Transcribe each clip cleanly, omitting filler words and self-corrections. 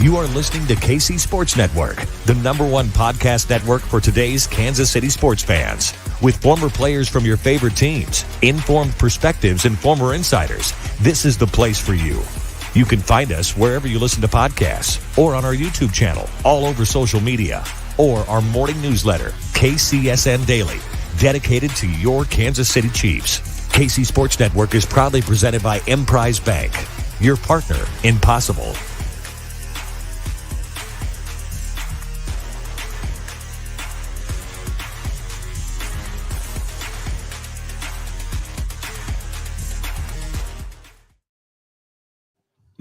You are listening to KC Sports Network, the #1 podcast network for today's Kansas City sports fans. With former players from your favorite teams, informed perspectives, and former insiders, this is the place for you. You can find us wherever you listen to podcasts or on our YouTube channel, all over social media, or our morning newsletter, KCSN Daily, dedicated to your Kansas City Chiefs. KC Sports Network is proudly presented by Emprise Bank, your partner in possible.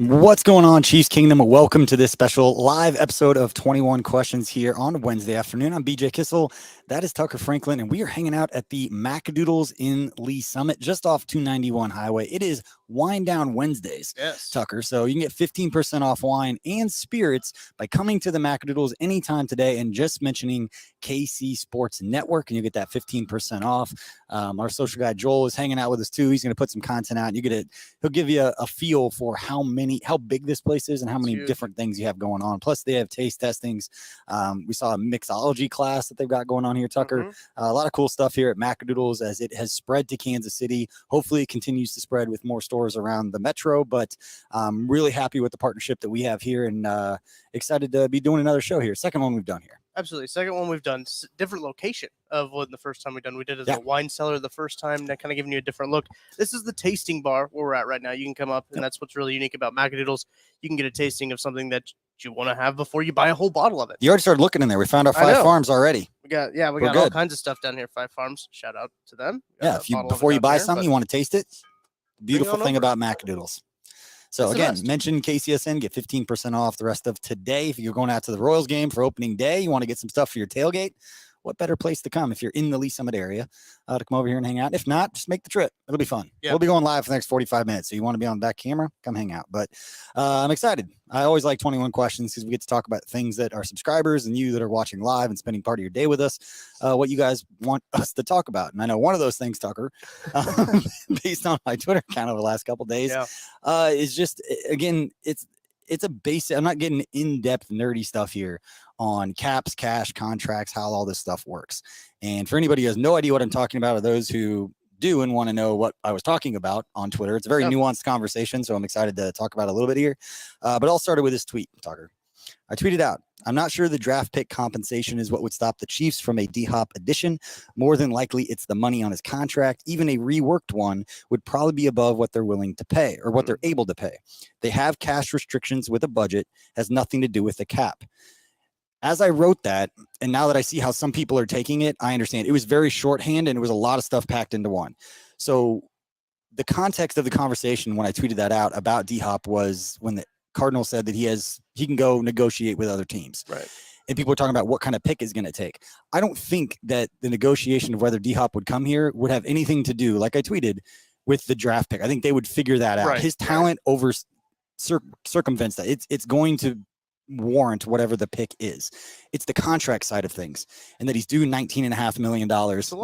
What's going on, Chiefs Kingdom? Welcome to this special live episode of 21 Questions here on Wednesday afternoon. I'm BJ Kissel. That is Tucker Franklin, and we are hanging out at the Macadoodles in Lee Summit, just off 291 Highway. It is Wine Down Wednesdays, yes, Tucker. So you can get 15% off wine and spirits by coming to the Macadoodles anytime today and just mentioning KC Sports Network, and you get that 15% off. Our social guy Joel is hanging out with us too. He's going to put some content out. He'll give you a feel for how big this place is and how many different things you have going on. Plus, they have taste testings. We saw a mixology class that they've got going on here, Tucker. A lot of cool stuff here at Macadoodles as it has spread to Kansas City. Hopefully, it continues to spread with more stores around the metro. But I'm really happy with the partnership that we have here, and excited to be doing another show here. Second one we've done here. Absolutely. Second one we've done, different location of what the first time we done. We did it as a wine cellar the first time, that kind of giving you a different look. This is the tasting bar where we're at right now. You can come up, and that's what's really unique about Macadoodles. You can get a tasting of something that you want to have before you buy a whole bottle of it. You already started looking in there. We found our Five Farms already. We got all kinds of stuff down here. Five Farms. Shout out to them. Yeah, before you buy something, you want to taste it. Beautiful thing about Macadoodles. So again, mention KCSN, get 15% off the rest of today. If you're going out to the Royals game for opening day, you want to get some stuff for your tailgate, what better place to come if you're in the Lee Summit area to come over here and hang out? If not, just make the trip. It'll be fun. Yeah. We'll be going live for the next 45 minutes. So you want to be on that camera, come hang out. But I'm excited. I always like 21 Questions because we get to talk about things that our subscribers and you that are watching live and spending part of your day with us, what you guys want us to talk about. And I know one of those things, Tucker, based on my Twitter account over the last couple of days, is just, again, it's a basic. I'm not getting in-depth nerdy stuff here on caps, cash, contracts, how all this stuff works. And for anybody who has no idea what I'm talking about, or those who do and want to know what I was talking about on Twitter, it's a very nuanced conversation, so I'm excited to talk about it a little bit here. But I'll start it with this tweet, Tucker. I tweeted out, I'm not sure the draft pick compensation is what would stop the Chiefs from a D-Hop addition. More than likely, it's the money on his contract. Even a reworked one would probably be above what they're willing to pay or what they're able to pay. They have cash restrictions with a budget, has nothing to do with the cap. As I wrote that, and now that I see how some people are taking it, I understand. It was very shorthand, and it was a lot of stuff packed into one. So the context of the conversation when I tweeted that out about D-Hop was when the Cardinals said that he can go negotiate with other teams. Right. And people are talking about what kind of pick is going to take. I don't think that the negotiation of whether D-Hop would come here would have anything to do, like I tweeted, with the draft pick. I think they would figure that out. Right. His talent circumvents that. It's going to warrant whatever the pick is. It's the contract side of things, and that he's due $19.5 million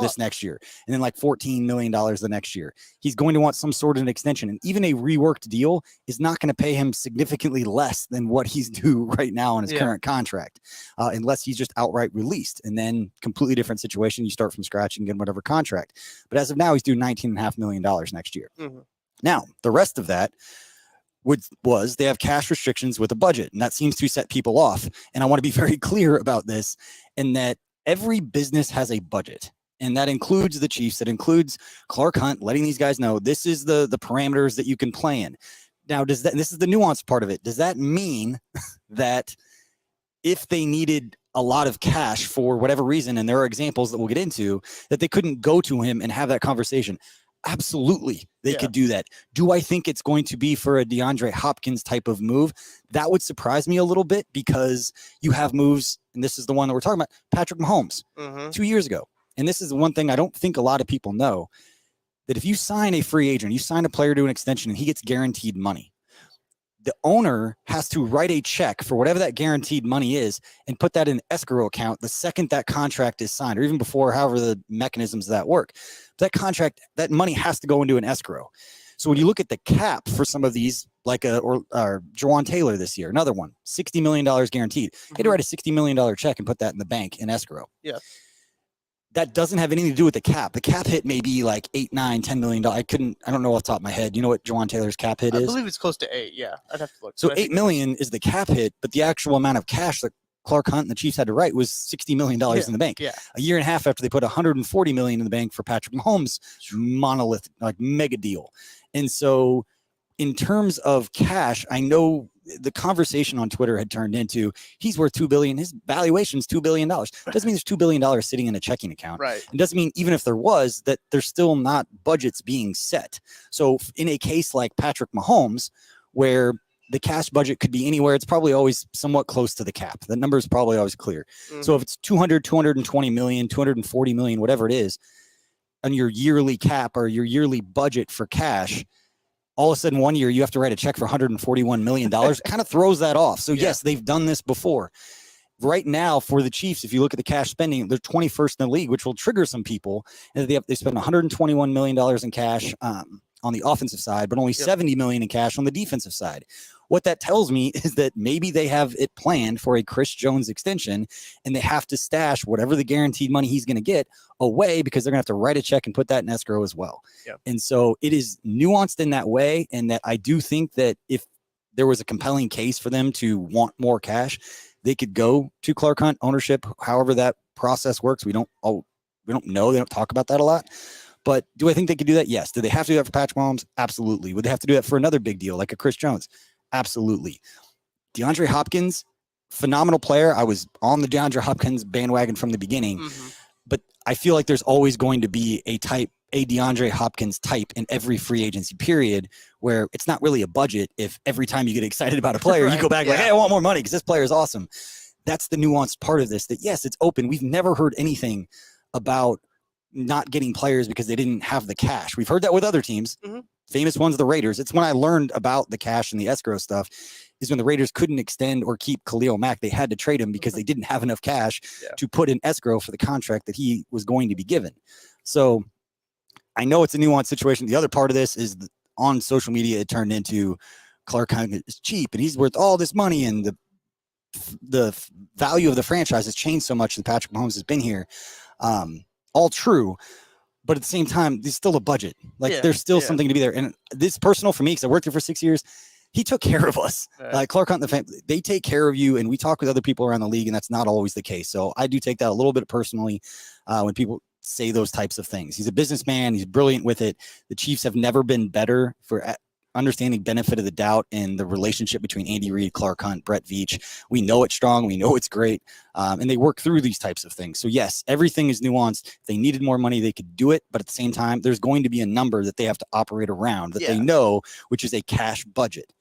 this next year, and then like $14 million the next year. He's going to want some sort of an extension, and even a reworked deal is not going to pay him significantly less than what he's due right now on his current contract, unless he's just outright released, and then completely different situation. You start from scratch and get whatever contract. But as of now, he's due $19.5 million next year. Now, the rest of that was they have cash restrictions with a budget, and that seems to set people off. And I want to be very clear about this, and that every business has a budget, and that includes the Chiefs. That includes Clark Hunt letting these guys know this is the parameters that you can play in. Now, this is the nuanced part of it. Does that mean that if they needed a lot of cash for whatever reason, and there are examples that we'll get into, that they couldn't go to him and have that conversation? Absolutely, they could do that. Do I think it's going to be for a DeAndre Hopkins type of move? That would surprise me a little bit, because you have moves, and this is the one that we're talking about, Patrick Mahomes 2 years ago. And this is the one thing I don't think a lot of people know, that if you sign a free agent, you sign a player to an extension, and he gets guaranteed money, the owner has to write a check for whatever that guaranteed money is and put that in escrow account the second that contract is signed, or even before, however the mechanisms of that work. That contract, that money has to go into an escrow. So when you look at the cap for some of these, like Jawan Taylor this year, another one, $60 million guaranteed. He had to write a $60 million check and put that in the bank in escrow. Yeah. That doesn't have anything to do with the cap. The cap hit may be like $8, $9, $10 million. I don't know off the top of my head. You know what Jawan Taylor's cap hit is? I believe it's close to 8. Yeah, I'd have to look. So $8 million is the cap hit, but the actual amount of cash that Clark Hunt and the Chiefs had to write was $60 million in the bank. Yeah. A year and a half after they put $140 million in the bank for Patrick Mahomes, monolith, like mega deal. And so in terms of cash, I know the conversation on Twitter had turned into he's worth $2 billion. His valuation's $2 billion. Doesn't mean there's $2 billion sitting in a checking account. Right. It doesn't mean even if there was that there's still not budgets being set. So in a case like Patrick Mahomes, where the cash budget could be anywhere, it's probably always somewhat close to the cap. The number is probably always clear. Mm-hmm. So if it's 220 million, 240 million, whatever it is, on your yearly cap or your yearly budget for cash, all of a sudden one year you have to write a check for $141 million. Kind of throws that off. So yes, they've done this before. Right now for the Chiefs, if you look at the cash spending, they're 21st in the league, which will trigger some people. And they spend $121 million in cash on the offensive side, but only $70 million in cash on the defensive side. What that tells me is that maybe they have it planned for a Chris Jones extension, and they have to stash whatever the guaranteed money he's going to get away because they're going to have to write a check and put that in escrow as well. Yep. And so it is nuanced in that way, and that I do think that if there was a compelling case for them to want more cash, they could go to Clark Hunt ownership, however that process works. We don't know. They don't talk about that a lot. But do I think they could do that? Yes. Do they have to do that for Patrick Mahomes? Absolutely. Would they have to do that for another big deal like a Chris Jones? Absolutely. DeAndre Hopkins, phenomenal player. I was on the DeAndre Hopkins bandwagon from the beginning, but I feel like there's always going to be a DeAndre Hopkins type in every free agency period where it's not really a budget. If every time you get excited about a player, you go back like, hey, I want more money because this player is awesome. That's the nuanced part of this, that yes, it's open. We've never heard anything about not getting players because they didn't have the cash. We've heard that with other teams. Famous ones, the Raiders. It's when I learned about the cash and the escrow stuff is when the Raiders couldn't extend or keep Khalil Mack. They had to trade him because they didn't have enough cash to put in escrow for the contract that he was going to be given. So I know it's a nuanced situation. The other part of this is on social media, it turned into Clark Hunt is cheap and he's worth all this money, and the value of the franchise has changed so much that Patrick Mahomes has been here. All true. But at the same time, there's still a budget. Like there's still something to be there. And this personal for me, because I worked there for 6 years, he took care of us. Clark Hunt and the family, they take care of you. And we talk with other people around the league, and that's not always the case. So I do take that a little bit personally when people say those types of things. He's a businessman. He's brilliant with it. The Chiefs have never been better for understanding benefit of the doubt and the relationship between Andy Reid, Clark Hunt, Brett Veach. We know it's strong. We know it's great. And they work through these types of things. So yes, everything is nuanced. If they needed more money, they could do it. But at the same time, there's going to be a number that they have to operate around that they know, which is a cash budget.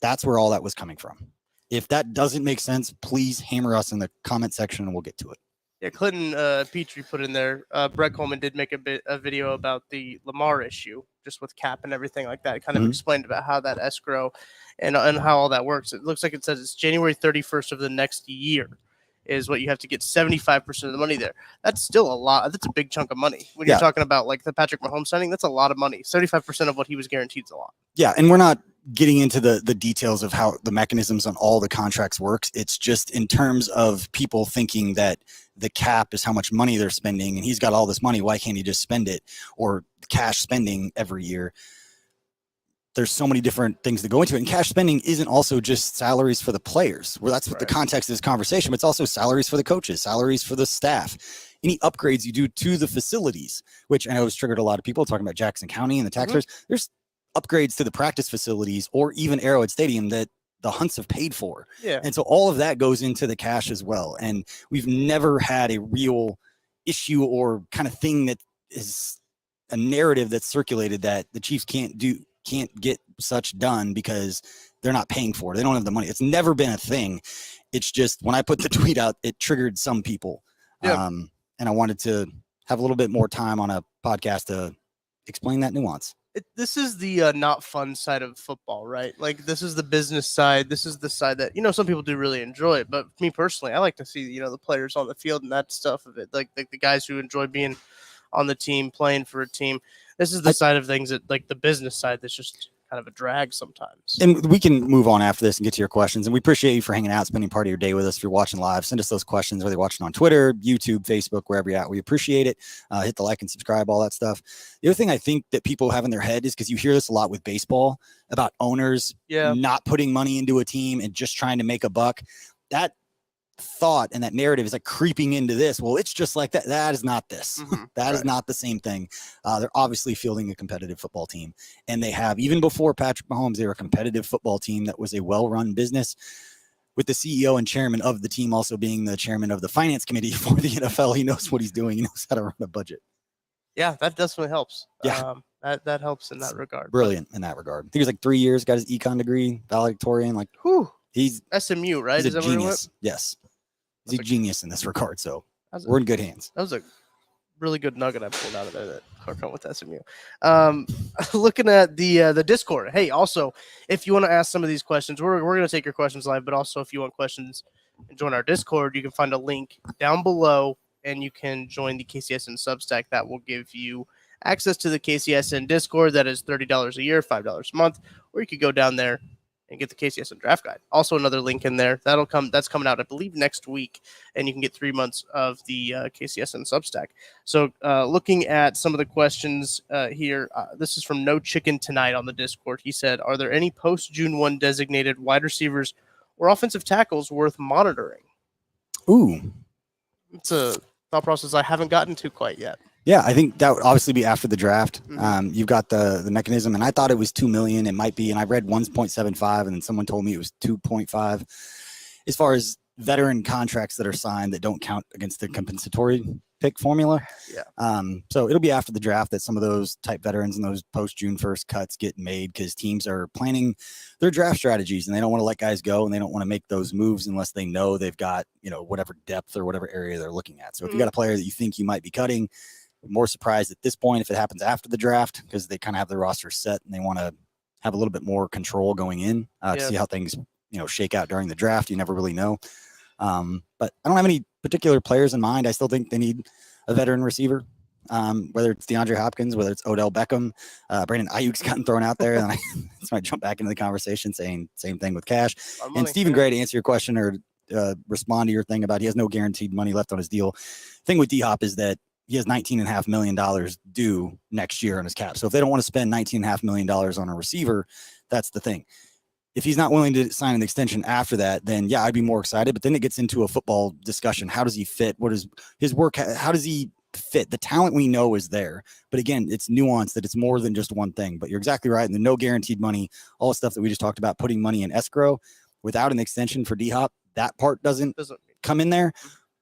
That's where all that was coming from. If that doesn't make sense, please hammer us in the comment section and we'll get to it. Yeah, Clinton Petrie put in there. Brett Coleman did make a video about the Lamar issue, just with cap and everything like that. It kind of explained about how that escrow and how all that works. It looks like it says it's January 31st of the next year is what you have to get 75% of the money there. That's still a lot. That's a big chunk of money. When you're talking about like the Patrick Mahomes signing, that's a lot of money. 75% of what he was guaranteed is a lot. Yeah, and we're not getting into the details of how the mechanisms on all the contracts works. It's just in terms of people thinking that the cap is how much money they're spending and he's got all this money, why can't he just spend it, or cash spending every year. There's so many different things that go into it. And cash spending isn't also just salaries for the players. Well, that's what the context of this conversation, but it's also salaries for the coaches, salaries for the staff, any upgrades you do to the facilities, which I know has triggered a lot of people talking about Jackson County and the taxpayers. There's upgrades to the practice facilities or even Arrowhead Stadium that the Hunts have paid for. And so all of that goes into the cash as well. And we've never had a real issue or kind of thing that is a narrative that's circulated that the Chiefs can't get such done because they're not paying for it. They don't have the money. It's never been a thing. It's just when I put the tweet out, it triggered some people. And I wanted to have a little bit more time on a podcast to explain that nuance. This is the not fun side of football, right? Like this is the business side. This is the side that, some people do really enjoy it. But me personally, I like to see, the players on the field and that stuff of it. Like the guys who enjoy being on the team, playing for a team. This is the side of things that, like the business side, that's just kind of a drag sometimes. And we can move on after this and get to your questions. And we appreciate you for hanging out, spending part of your day with us. If you're watching live, send us those questions, whether you're watching on Twitter, YouTube, Facebook, wherever you're at. We appreciate it. Hit the like and subscribe, all that stuff. The other thing I think that people have in their head is, because you hear this a lot with baseball about owners not putting money into a team and just trying to make a buck. That thought and that narrative is like creeping into this. Well, it's just like that. That is not this. That is not the same thing. They're obviously fielding a competitive football team, and they have, even before Patrick Mahomes, they were a competitive football team that was a well-run business, with the CEO and chairman of the team also being the chairman of the finance committee for the NFL. He knows what he's doing. He knows how to run a budget. Yeah, that definitely helps. Yeah. That helps in that regard. Brilliant in that regard. I think he was like 3 years, got his econ degree, valedictorian. Like, he's SMU, right? He's a genius. Yes. He's a genius in this regard, so we're in good hands. That was a really good nugget I pulled out of there that hooked on with SMU. Looking at the Discord. Hey, also, if you want to ask some of these questions, we're going to take your questions live, but also if you want questions and join our Discord, you can find a link down below, and you can join the KCSN Substack. That will give you access to the KCSN Discord. That is $30 a year, $5 a month, or you could go down there and get the KCSN draft guide. Also another link in there. That's coming out, I believe, next week, and you can get 3 months of the KCSN Substack. So looking at some of the questions here, this is from No Chicken Tonight on the Discord. He said, are there any post-June 1 designated wide receivers or offensive tackles worth monitoring? Ooh. It's a thought process I haven't gotten to quite yet. Yeah, I think that would obviously be after the draft. You've got the mechanism, and I thought it was $2 million. It might be, and I read 1.75, and then someone told me it was 2.5. As far as veteran contracts that are signed that don't count against the compensatory pick formula. So it'll be after the draft that some of those type veterans and those post June 1st cuts get made, because teams are planning their draft strategies and they don't want to let guys go, and they don't want to make those moves unless they know they've got, whatever depth or whatever area they're looking at. So if you got a player that you think you might be cutting, more surprised at this point if it happens after the draft, because they kind of have their roster set and they want to have a little bit more control going in to see how things shake out during the draft. You never really know. But I don't have any particular players in mind. I still think they need a veteran receiver, whether it's DeAndre Hopkins, whether it's Odell Beckham. Brandon Ayuk's gotten thrown out there, and that's why I jump back into the conversation saying same thing with Cash. And Stephen Gray, to answer your question or respond to your thing about he has no guaranteed money left on his deal. Thing with D-Hop is that he has $19.5 million due next year on his cap. So if they don't want to spend $19.5 million on a receiver, that's the thing. If he's not willing to sign an extension after that, then I'd be more excited. But then it gets into a football discussion. How does he fit? What is his work? How does he fit? The talent we know is there. But again, it's nuanced that it's more than just one thing. But you're exactly right. And the no guaranteed money, all the stuff that we just talked about, putting money in escrow without an extension for D-Hop, that part doesn't come in there.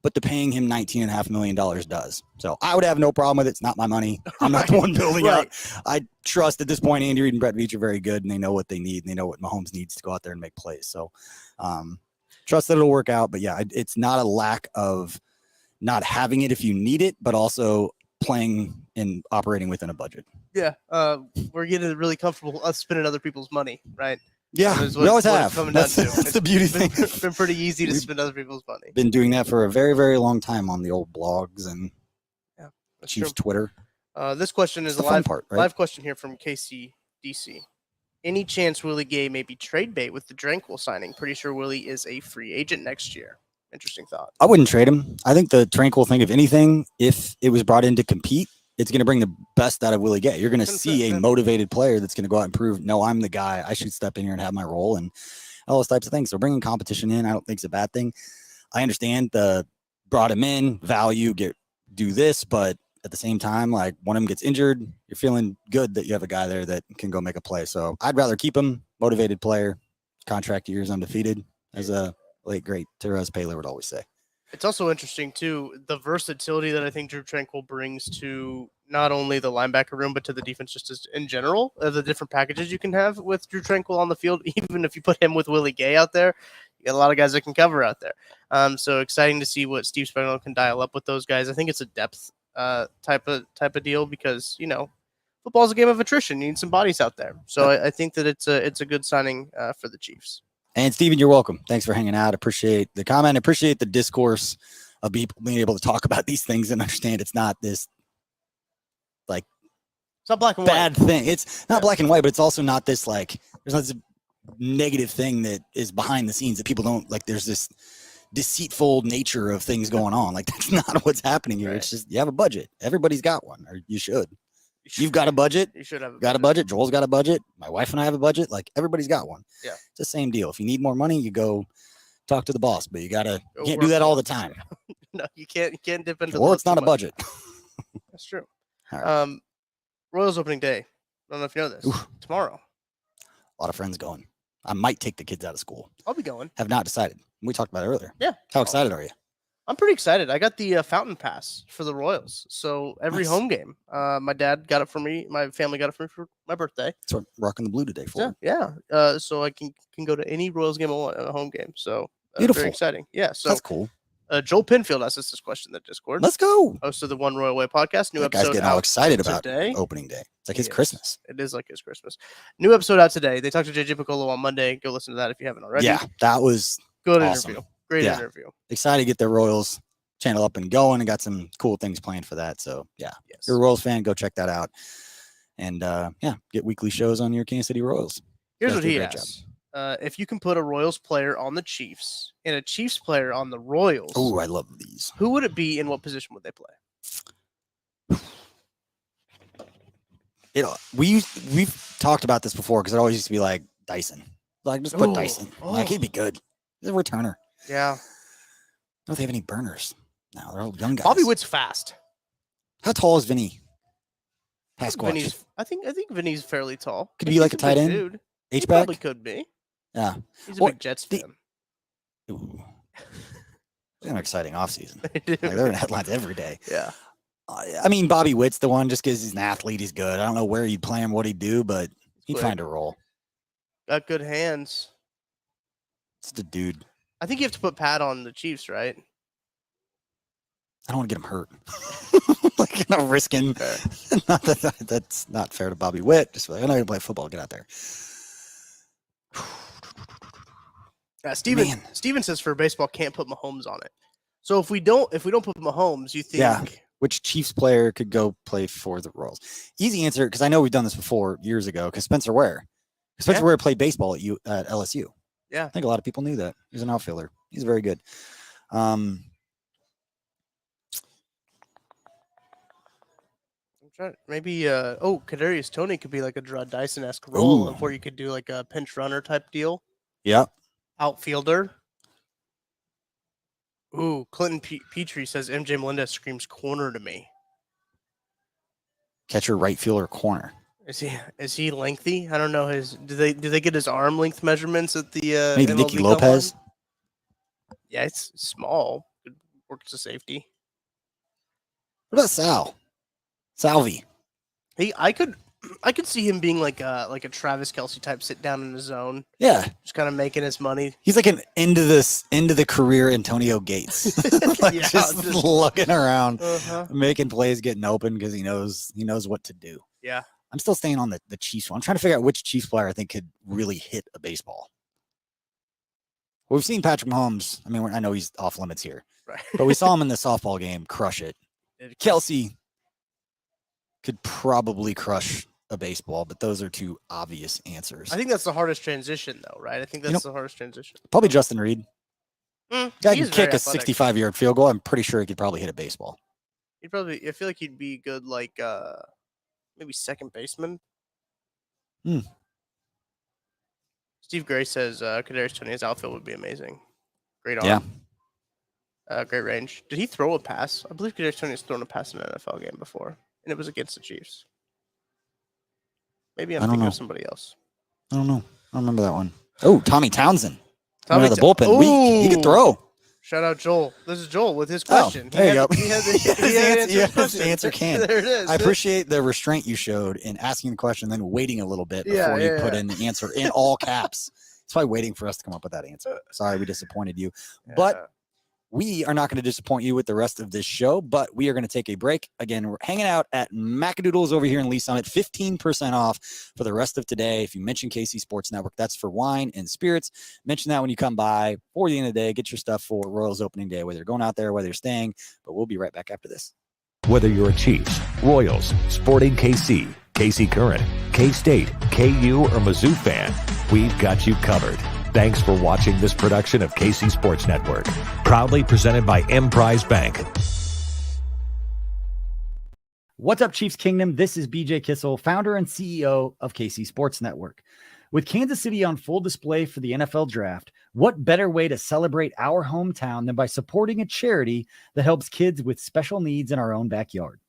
But the paying him $19.5 million does. So I would have no problem with it. It's not my money. I'm not the one building out. I trust at this point, Andy Reid and Brett Veach are very good, and they know what they need, and they know what Mahomes needs to go out there and make plays. So trust that it'll work out. But it's not a lack of not having it if you need it, but also playing and operating within a budget. Yeah. We're getting really comfortable us spending other people's money, right? Yeah, we always have. That's the beauty thing. It's been pretty easy to spend other people's money. Been doing that for a very, very long time on the old blogs and Chiefs Twitter. This question is a live question here from KCDC. Any chance Willie Gay may be trade bait with the Tranquil signing? Pretty sure Willie is a free agent next year. Interesting thought. I wouldn't trade him. I think the Tranquil thing, if anything, if it was brought in to compete, it's going to bring the best out of Willie Gay. You're going to see a motivated player that's going to go out and prove, no, I'm the guy. I should step in here and have my role and all those types of things. So bringing competition in, I don't think it's a bad thing. I understand brought him in, value, do this, but at the same time, like one of them gets injured, you're feeling good that you have a guy there that can go make a play. So I'd rather keep him, motivated player, contract years undefeated, as a late great Therese Paylor would always say. It's also interesting, too, the versatility that I think Drue Tranquill brings to not only the linebacker room, but to the defense just as in general, the different packages you can have with Drue Tranquill on the field. Even if you put him with Willie Gay out there, you got a lot of guys that can cover out there. So exciting to see what Steve Spagnuolo can dial up with those guys. I think it's a depth type of deal because, football's a game of attrition. You need some bodies out there. So I think that it's a good signing for the Chiefs. And Steven, you're welcome. Thanks for hanging out. Appreciate the comment. Appreciate the discourse of people being able to talk about these things and understand it's not this like It's not black and bad white. thing. It's not black and white, but it's also not this like there's not this negative thing that is behind the scenes that people don't like. There's this deceitful nature of things going on. Like that's not what's happening here. Right. It's just you have a budget. Everybody's got one, or you should. You've got a budget. You should have got a budget. Joel's got a budget. My wife and I have a budget. Like everybody's got one. Yeah, it's the same deal. If you need more money, you go talk to the boss, but you can't do that all the time. No, you can't. You can't dip into. Or it's not a budget. That's true. All right. Royals opening day. I don't know if you know this. Tomorrow. A lot of friends going. I might take the kids out of school. I'll be going. Have not decided. We talked about it earlier. Yeah. How excited are you? I'm pretty excited. I got the fountain pass for the Royals. So every home game, my dad got it for me. My family got it for me for my birthday. So I'm rocking the blue today for Yeah. So I can go to any Royals game I want at a home game. So beautiful. Very exciting. Yeah. So that's cool. Joel Pinfield asked us this question in the Discord. Let's go. Host of the One Royal Way podcast. New episode. Guy's getting all excited about today. Opening day. It's like his Christmas. It is like his Christmas. New episode out today. They talked to JJ Piccolo on Monday. Go listen to that if you haven't already. Yeah, that was good awesome. interview. Great interview. Excited to get the Royals channel up and going, and got some cool things planned for that. So yeah, if you're a Royals fan, go check that out. And get weekly shows on your Kansas City Royals. Here's what he asked. If you can put a Royals player on the Chiefs and a Chiefs player on the Royals. Oh, I love these. Who would it be and what position would they play? We've talked about this before because it always used to be like Dyson. Like just put Dyson. Like he'd be good. He's a returner. Yeah. I don't know if they have any burners. No, they're all young guys. Bobby Witt's fast. How tall is Vinny? Pasquale. I think Vinny's fairly tall. Could be like a tight end. Dude. H-back? He probably could be. Yeah. He's a big Jets fan. Ooh. It's an exciting offseason. Like they're in headlines every day. Yeah. I mean, Bobby Witt's the one just because he's an athlete. He's good. I don't know where he'd play him, what he'd do, but he'd find a role. Got good hands. It's the dude. I think you have to put Pat on the Chiefs, right? I don't want to get him hurt. Like, not risking. Not that's not fair to Bobby Witt. Just like, I know you play football. Get out there. Steven says for baseball can't put Mahomes on it. So if we don't put Mahomes, you think which Chiefs player could go play for the Royals? Easy answer, because I know we've done this before years ago. Because Spencer Ware played baseball at LSU. Yeah, I think a lot of people knew that. He's an outfielder. He's very good. Maybe Kadarius Toney could be like a Drew Dyson-esque role where you could do like a pinch runner type deal. Yeah. Outfielder. Ooh, Clinton Petrie says MJ Melendez screams corner to me. Catcher, right fielder, corner. Is he lengthy? I don't know his. Do they get his arm length measurements at the maybe MLB Nicky Lopez? Combine? Yeah, it's small. Could work as a safety. What about Salvi? I could see him being like a Travis Kelce type, sit down in his zone. Yeah, just kind of making his money. He's like an end of the career Antonio Gates, just looking around, making plays, getting open because he knows what to do. Yeah, I'm still staying on the Chiefs one. I'm trying to figure out which Chiefs player I think could really hit a baseball. Well, we've seen Patrick Mahomes. I mean, I know he's off limits here, right? But we saw him in the softball game crush it. Kelce could probably crush a baseball, but those are two obvious answers. I think that's the hardest transition, though, right? I think that's the hardest transition. Probably Justin Reed. Guy can kick a 65-yard field goal. I'm pretty sure he could probably hit a baseball. I feel like he'd be good, like maybe second baseman. Steve Gray says Kadarius Toney's outfield would be amazing. Great arm. Yeah. Great range. Did he throw a pass? I believe Kadarius Toney has thrown a pass in an NFL game before, and it was against the Chiefs. Maybe I'm thinking of somebody else. I don't know. I don't remember that one. Oh, Tommy Townsend. Tommy the bullpen. He could throw. Shout out Joel. This is Joel with his question. There you go. He has the answer can. There it is. I appreciate the restraint you showed in asking the question, then waiting a little bit before you put in the answer in all caps. It's probably waiting for us to come up with that answer. Sorry, we disappointed you. But we are not going to disappoint you with the rest of this show, but we are going to take a break. Again, we're hanging out at Macadoodles over here in Lee Summit. 15% off for the rest of today. If you mention KC Sports Network, that's for wine and spirits. Mention that when you come by. For the end of the day, get your stuff for Royals opening day, whether you're going out there, whether you're staying. But we'll be right back after this. Whether you're a Chiefs, Royals, Sporting KC, KC Current, K-State, KU, or Mizzou fan, we've got you covered. Thanks for watching this production of KC Sports Network, proudly presented by Emprise Bank. What's up, Chiefs Kingdom? This is BJ Kissel, founder and CEO of KC Sports Network. With Kansas City on full display for the NFL Draft, what better way to celebrate our hometown than by supporting a charity that helps kids with special needs in our own backyard?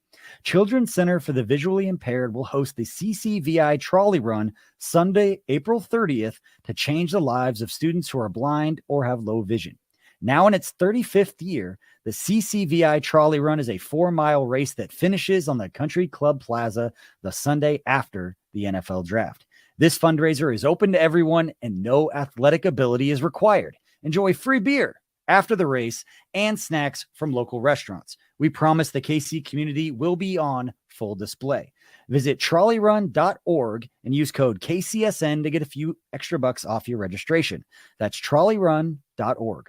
Children's Center for the Visually Impaired will host the CCVI Trolley Run Sunday, April 30th to change the lives of students who are blind or have low vision. Now in its 35th year, the CCVI Trolley Run is a 4-mile race that finishes on the Country Club Plaza the Sunday after the NFL Draft. This fundraiser is open to everyone and no athletic ability is required. Enjoy free beer after the race and snacks from local restaurants. We promise the KC community will be on full display. Visit trolleyrun.org and use code KCSN to get a few extra bucks off your registration. That's trolleyrun.org.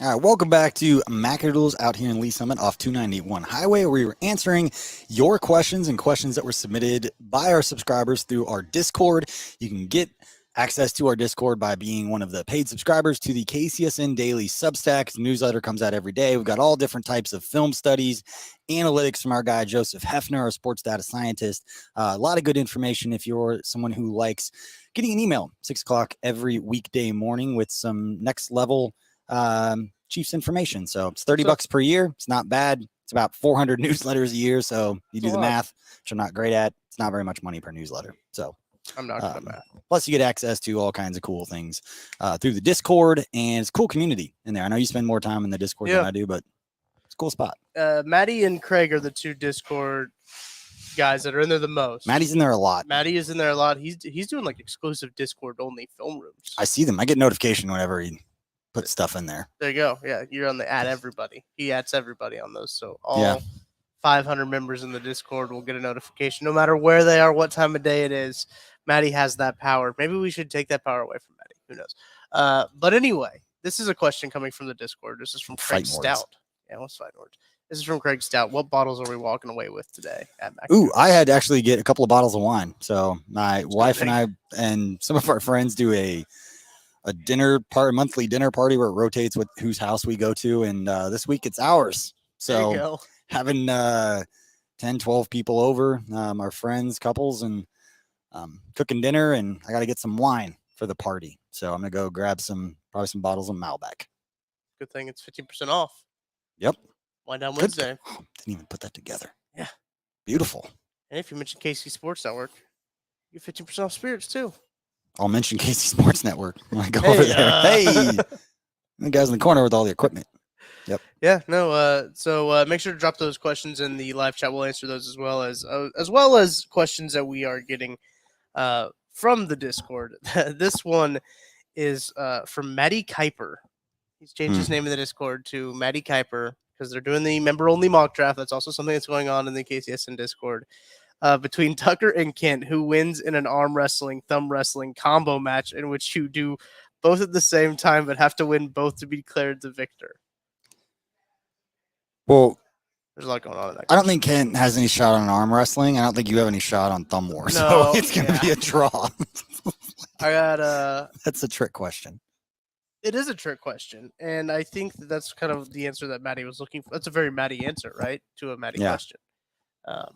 All right, welcome back to Macadoodles out here in Lee Summit off 291 Highway, where we were answering your questions and questions that were submitted by our subscribers through our Discord. You can get access to our Discord by being one of the paid subscribers to the KCSN Daily Substack. The newsletter comes out every day. We've got all different types of film studies, analytics from our guy, Joseph Hefner, our sports data scientist. A lot of good information if you're someone who likes getting an email 6 o'clock every weekday morning with some next level Chiefs information. So it's $30 per year. It's not bad. It's about 400 newsletters a year. So you do the math, which I'm not great at. It's not very much money per newsletter. So I'm not good at math. Plus you get access to all kinds of cool things through the Discord, and it's a cool community in there. I know you spend more time in the Discord than I do, but it's a cool spot. Maddie and Craig are the two Discord guys that are in there the most. Maddie's in there a lot. Maddie is in there a lot. He's doing like exclusive Discord only film rooms. I see them. I get notification whenever he put stuff in there. There you go. Yeah, you're on the add everybody. He adds everybody on those. So all 500 members in the Discord will get a notification no matter where they are, what time of day it is. Maddie has that power. Maybe we should take that power away from Maddie. Who knows? But anyway, this is a question coming from the Discord. This is from Craig Stout. Yeah, let's fight words. This is from Craig Stout. What bottles are we walking away with today at Mac? Ooh, I had to actually get a couple of bottles of wine. So my wife and I and some of our friends do a monthly dinner party where it rotates with whose house we go to. And this week it's ours. So having 10, 12 people over, our friends, couples, and cooking dinner. And I got to get some wine for the party. So I'm going to go grab probably some bottles of Malbec. Good thing it's 15% off. Yep. Wine Down Wednesday. Didn't even put that together. Yeah. Beautiful. And if you mention KC Sports Network, you get 15% off spirits too. I'll mention KC Sports Network when I go over there. Hey, the guys in the corner with all the equipment. Yep. Yeah. No. So make sure to drop those questions in the live chat. We'll answer those as well as questions that we are getting from the Discord. This one is from Matty Kuiper. He's changed his name in the Discord to Matty Kuiper because they're doing the member-only mock draft. That's also something that's going on in the KCSN Discord. Between Tucker and Kent, who wins in an arm wrestling, thumb wrestling combo match in which you do both at the same time but have to win both to be declared the victor. Well, there's a lot going on in that. I don't think Kent has any shot on arm wrestling. I don't think you have any shot on thumb war. So it's going to be a draw. I got that's a trick question. It is a trick question, and I think that's kind of the answer that Maddie was looking for. That's a very Maddie answer, right, to a Maddie question. But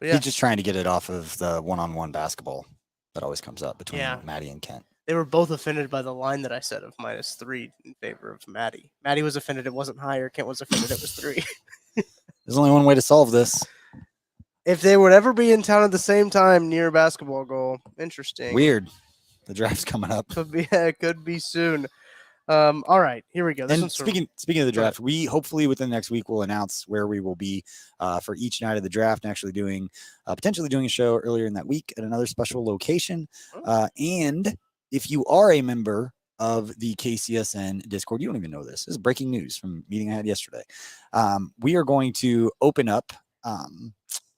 he's just trying to get it off of the one-on-one basketball that always comes up between Maddie and Kent. They were both offended by the line that I said of -3 in favor of Maddie. Maddie was offended it wasn't higher. Kent was offended it was 3. There's only one way to solve this. If they would ever be in town at the same time near a basketball goal, interesting. Weird. The draft's coming up. Could be soon. All right, here we go. And speaking of the draft, we hopefully within the next week will announce where we will be for each night of the draft, and actually doing potentially doing a show earlier in that week at another special location. And if you are a member of the KCSN Discord, you don't even know this. This is breaking news from a meeting I had yesterday. We are going to open up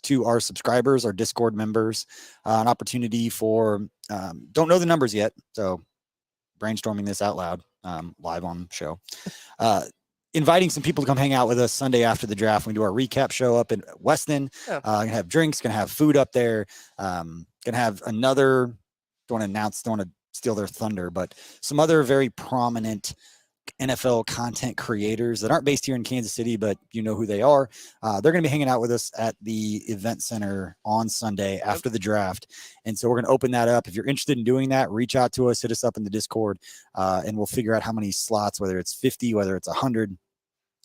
to our subscribers, our Discord members, an opportunity for don't know the numbers yet, so brainstorming this out loud live on the show. inviting some people to come hang out with us Sunday after the draft. We do our recap show up in Weston. Gonna have drinks, gonna have food up there. Gonna have another, don't want to steal their thunder, but some other very prominent NFL content creators that aren't based here in Kansas City, but you know who they are. They're going to be hanging out with us at the event center on Sunday after the draft. And so we're going to open that up. If you're interested in doing that, reach out to us, hit us up in the Discord, and we'll figure out how many slots, whether it's 50, whether it's 100.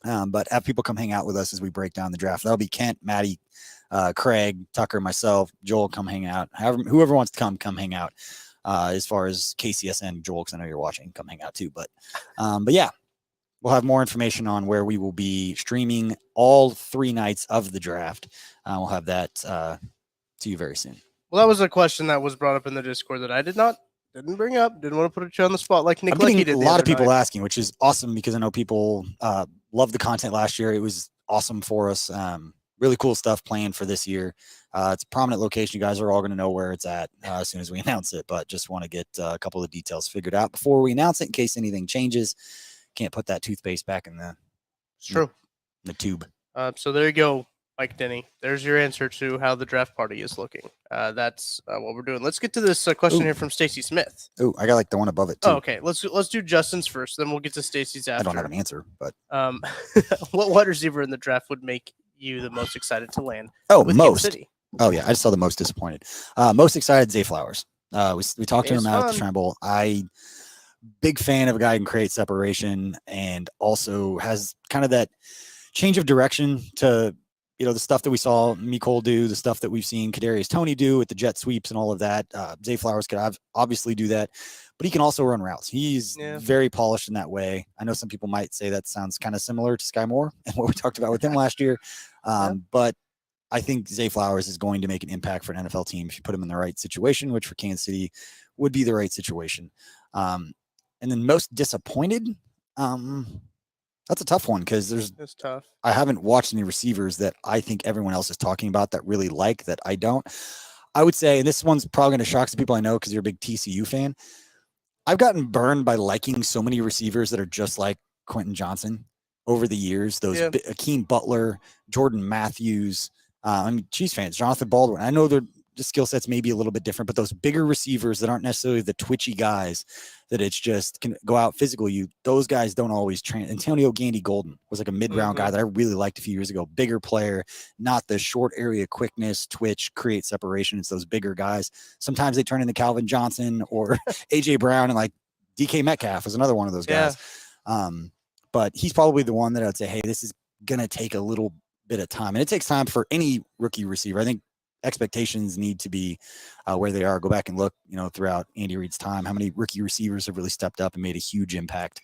But have people come hang out with us as we break down the draft. That'll be Kent, Maddie, Craig, Tucker, myself, Joel, come hang out. Whoever wants to come hang out. As far as KCSN, Joel, because I know you're watching, come hang out too. But yeah, we'll have more information on where we will be streaming all 3 nights of the draft. We'll have that to you very soon. Well, that was a question that was brought up in the Discord that I didn't bring up. Didn't want to put you on the spot like Nick Lecky did. A lot of people asking, which is awesome because I know people loved the content last year. It was awesome for us. Really cool stuff planned for this year. It's a prominent location. You guys are all going to know where it's at as soon as we announce it, but just want to get a couple of details figured out before we announce it in case anything changes. Can't put that toothpaste back in the tube. So there you go, Mike Denny. There's your answer to how the draft party is looking. That's what we're doing. Let's get to this question here from Stacy Smith. Oh, I got like the one above it too. Oh, okay. Let's do Justin's first, then we'll get to Stacy's after. I don't have an answer, but what wide receiver in the draft would make you the most excited to land? With Kansas City? Oh yeah, I just saw the most disappointed. Most excited, Zay Flowers. We talked to him out at the Shrine Bowl. Big fan of a guy who can create separation and also has kind of that change of direction to, the stuff that we saw Mecole do, the stuff that we've seen Kadarius Toney do with the jet sweeps and all of that. Zay Flowers could obviously do that, but he can also run routes. He's very polished in that way. I know some people might say that sounds kind of similar to Sky Moore and what we talked about with him last year. But I think Zay Flowers is going to make an impact for an NFL team if you put him in the right situation, which for Kansas City would be the right situation. And then most disappointed, that's a tough one because it's tough. I haven't watched any receivers that I think everyone else is talking about that really like that I don't. I would say, and this one's probably going to shock some people I know because you're a big TCU fan. I've gotten burned by liking so many receivers that are just like Quentin Johnson over the years. Those Akeem Butler, Jordan Matthews. Chiefs fans, Jonathan Baldwin. I know the skill sets may be a little bit different, but those bigger receivers that aren't necessarily the twitchy guys that it's just can go out physical. Those guys don't always train. Antonio Gandy-Golden was like a mid-round guy that I really liked a few years ago. Bigger player, not the short area quickness, twitch, create separation. It's those bigger guys. Sometimes they turn into Calvin Johnson or AJ Brown, and like DK Metcalf was another one of those guys. But he's probably the one that I'd say, hey, this is gonna take a little bit of time, and it takes time for any rookie receiver. I think expectations need to be where they are. Go back and look, throughout Andy Reid's time, how many rookie receivers have really stepped up and made a huge impact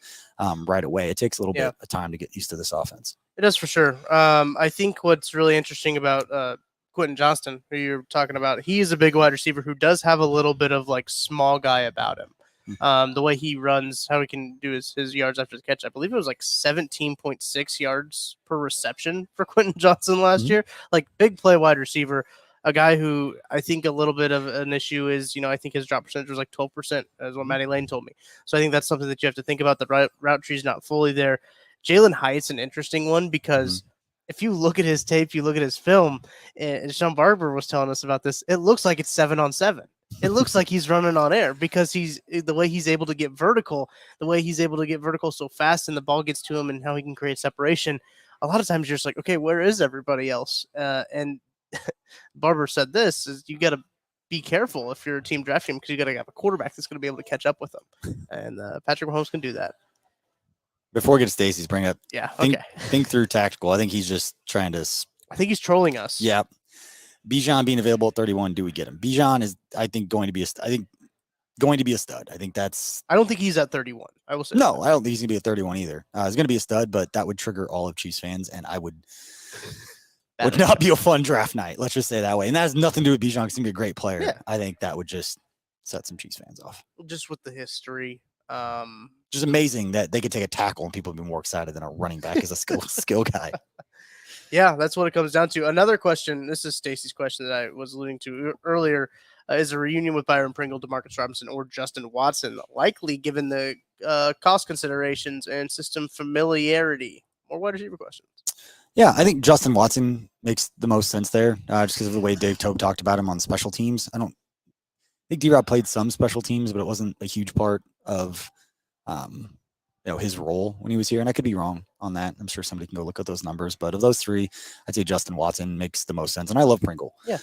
right away. It takes a little bit of time to get used to this offense. It does for sure. I think what's really interesting about Quentin Johnston, who you're talking about, he is a big wide receiver who does have a little bit of like small guy about him. The way he runs, how he can do his yards after the catch. I believe it was like 17.6 yards per reception for Quentin Johnson last year. Like big play wide receiver, a guy who I think a little bit of an issue is, I think his drop percentage was like 12%, as what Matty Lane told me. So I think that's something that you have to think about. The route tree is not fully there. Jalen Hyatt's an interesting one because if you look at his tape, you look at his film, and Sean Barber was telling us about this, it looks like it's 7-on-7. It looks like he's running on air because the way he's able to get vertical so fast and the ball gets to him and how he can create separation. A lot of times you're just like, okay, where is everybody else? And Barber said this is you got to be careful if you're a team drafting him because you got to have a quarterback that's going to be able to catch up with him. And Patrick Mahomes can do that. Before we get to Stacy's bring up, think through tactical. I think he's just trying to. I think he's trolling us. Yeah. Bijan being available at 31, do we get him? Bijan is, I think, going to be a stud. I think that's. I don't think he's at 31. I will say. No, I don't think he's going to be at 31 either. He's going to be a stud, but that would trigger all of Chiefs fans, and I would not be a fun draft night. Let's just say that way. And that has nothing to do with Bijan because he's going to be a great player. Yeah. I think that would just set some Chiefs fans off. Just with the history. Just amazing that they could take a tackle and people have been more excited than a running back as a skill guy. Yeah, that's what it comes down to. Another question, this is Stacy's question that I was alluding to earlier, is a reunion with Byron Pringle, Demarcus Robinson, or Justin Watson likely given the cost considerations and system familiarity? more wide receiver questions. Yeah, I think Justin Watson makes the most sense there, just because of the way Dave Tope talked about him on special teams. I think D-Rob played some special teams, but it wasn't a huge part of his role when he was here. And I could be wrong on that. I'm sure somebody can go look at those numbers. But of those three, I'd say Justin Watson makes the most sense. And I love Pringle. Yeah.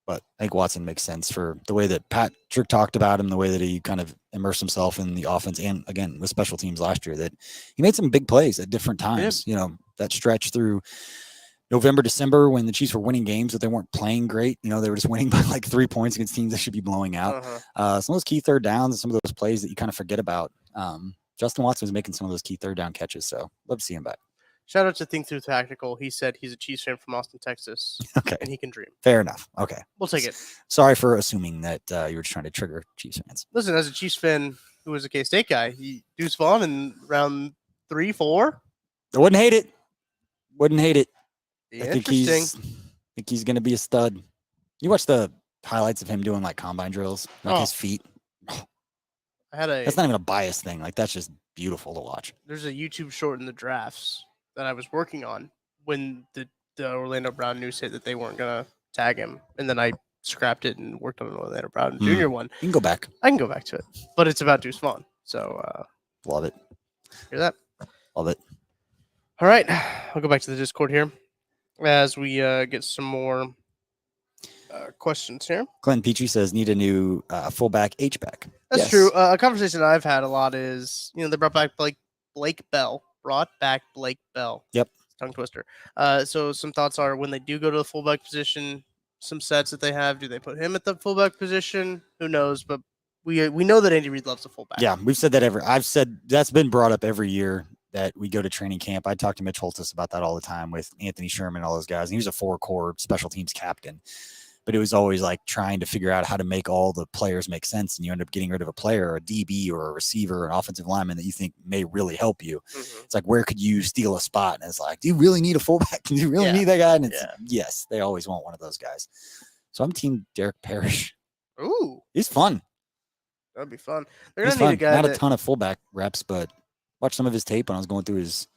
But I think Watson makes sense for the way that Patrick talked about him, the way that he kind of immersed himself in the offense, and again with special teams last year, that he made some big plays at different times. Yeah. That stretch through November, December, when the Chiefs were winning games, but they weren't playing great. They were just winning by like 3 points against teams they should be blowing out. Some of those key third downs and some of those plays that you kind of forget about. Justin Watson was making some of those key third down catches, so love to see him back. Shout out to Think Through Tactical. He said he's a Chiefs fan from Austin, Texas. Okay. And he can dream. Fair enough. Okay. We'll take it. Sorry for assuming that you were just trying to trigger Chiefs fans. Listen, as a Chiefs fan who was a K-State guy, Deuce Vaughn in round 3, 4. I wouldn't hate it. I think Interesting. he's going to be a stud. You watch the highlights of him doing like combine drills, like his feet. That's not even a bias thing. Like, that's just beautiful to watch. There's a YouTube short in the drafts that I was working on when the Orlando Brown news hit that they weren't going to tag him. And then I scrapped it and worked on an Orlando Brown Jr. one. You can go back. I can go back to it. But it's about Deuce Vaughn. So, love it. Hear that? Love it. All right. I'll go back to the Discord here as we get some more questions here. Glenn Petrie says, need a new fullback H-back. That's true. A conversation I've had a lot is, they brought back Blake Bell. Yep. Tongue twister. So some thoughts are, when they do go to the fullback position, some sets that they have, do they put him at the fullback position? Who knows? But we know that Andy Reid loves the fullback. Yeah, we've said that I've said that's been brought up every year that we go to training camp. I talk to Mitch Holtis about that all the time with Anthony Sherman and all those guys. And he was a 4-core special teams captain. But it was always like trying to figure out how to make all the players make sense. And you end up getting rid of a player, or a DB, or a receiver, or an offensive lineman that you think may really help you. Mm-hmm. It's like, where could you steal a spot? And it's like, do you really need a fullback? Do you really need that guy? And it's, yes, they always want one of those guys. So I'm team Derek Parrish. Ooh. He's fun. That'd be fun. They're going to need a guy. Not a ton of fullback reps, but watch some of his tape when I was going through his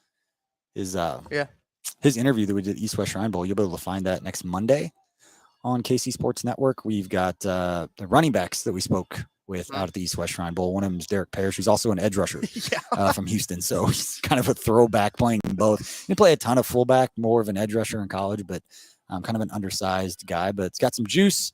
interview that we did at East West Shrine Bowl. You'll be able to find that next Monday on KC Sports Network. We've got the running backs that we spoke with out at the East West Shrine Bowl. One of them is Derek Parrish, who's also an edge rusher from Houston. So he's kind of a throwback, playing both. He played a ton of fullback, more of an edge rusher in college, but kind of an undersized guy. But it's got some juice.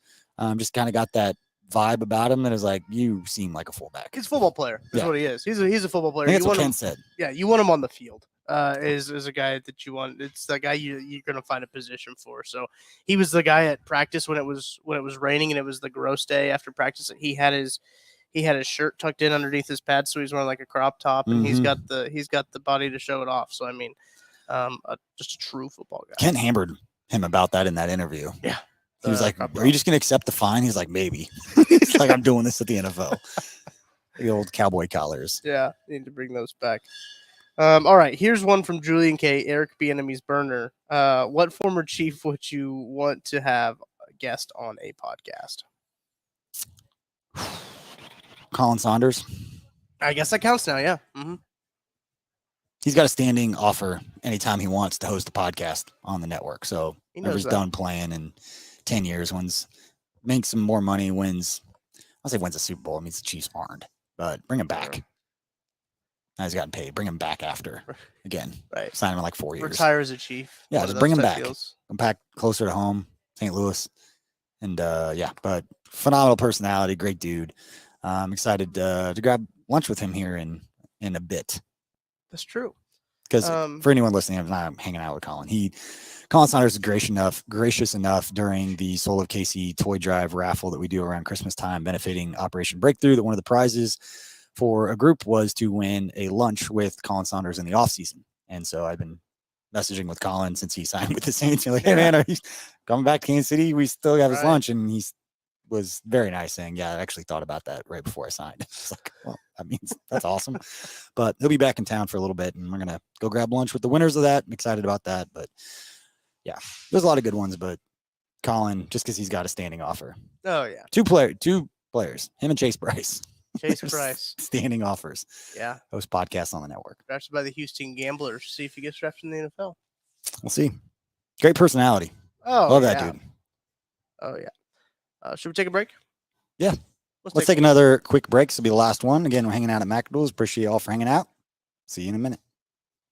Just kind of got that vibe about him that is like, you seem like a fullback. He's a football player. That's what he is. He's a football player. I think that's what Ken said. Yeah, you want him on the field. Is a guy that you want. It's the guy you're going to find a position for. So he was the guy at practice when it was raining and it was the gross day after practice. He had his shirt tucked in underneath his pads, so he's wearing like a crop top, and he's got the body to show it off. So I mean, just a true football guy. Ken hammered him about that in that interview. Yeah. He was like, are you just going to accept the fine? He's like, maybe. He's like, I'm doing this at the NFL. The old cowboy collars. Yeah, need to bring those back. All right, here's one from Julian K. Eric Bieniemy's burner. What former Chief would you want to have a guest on a podcast? Colin Saunders. I guess that counts now, yeah. Mm-hmm. He's got a standing offer anytime he wants to host a podcast on the network. So whenever he's done playing in 10 years, makes some more money, wins a Super Bowl. It means the Chiefs aren't, but bring him back. Sure. Now he's gotten paid. Bring him back after again. Right. Sign him in like 4 years. Retire as a Chief. Yeah, just bring him back. Come back closer to home, St. Louis. And but phenomenal personality, great dude. I'm excited to grab lunch with him here in a bit. That's true. Because for anyone listening, I'm not hanging out with Colin. Colin Saunders is gracious enough during the Soul of KC toy drive raffle that we do around Christmas time, benefiting Operation Breakthrough, that one of the prizes for a group was to win a lunch with Colin Saunders in the off season. And so I've been messaging with Colin since he signed with the Saints. You're like, hey man, are you coming back to Kansas City? We still have his lunch. And he was very nice, saying, yeah, I actually thought about that right before I signed. It's like, well, that means that's awesome. But he'll be back in town for a little bit, and we're going to go grab lunch with the winners of that. I'm excited about that. But yeah, there's a lot of good ones, but Colin, just because he's got a standing offer. Oh yeah. Two players, him and Chase Bryce. Chase Price. Standing offers. Yeah. Host podcasts on the network. Drafted by the Houston Gamblers. See if he gets drafted in the NFL. We'll see. Great personality. Oh, Love that dude. Oh, yeah. Should we take a break? Yeah. Let's take another quick break. This will be the last one. Again, we're hanging out at McAdoo's. Appreciate you all for hanging out. See you in a minute.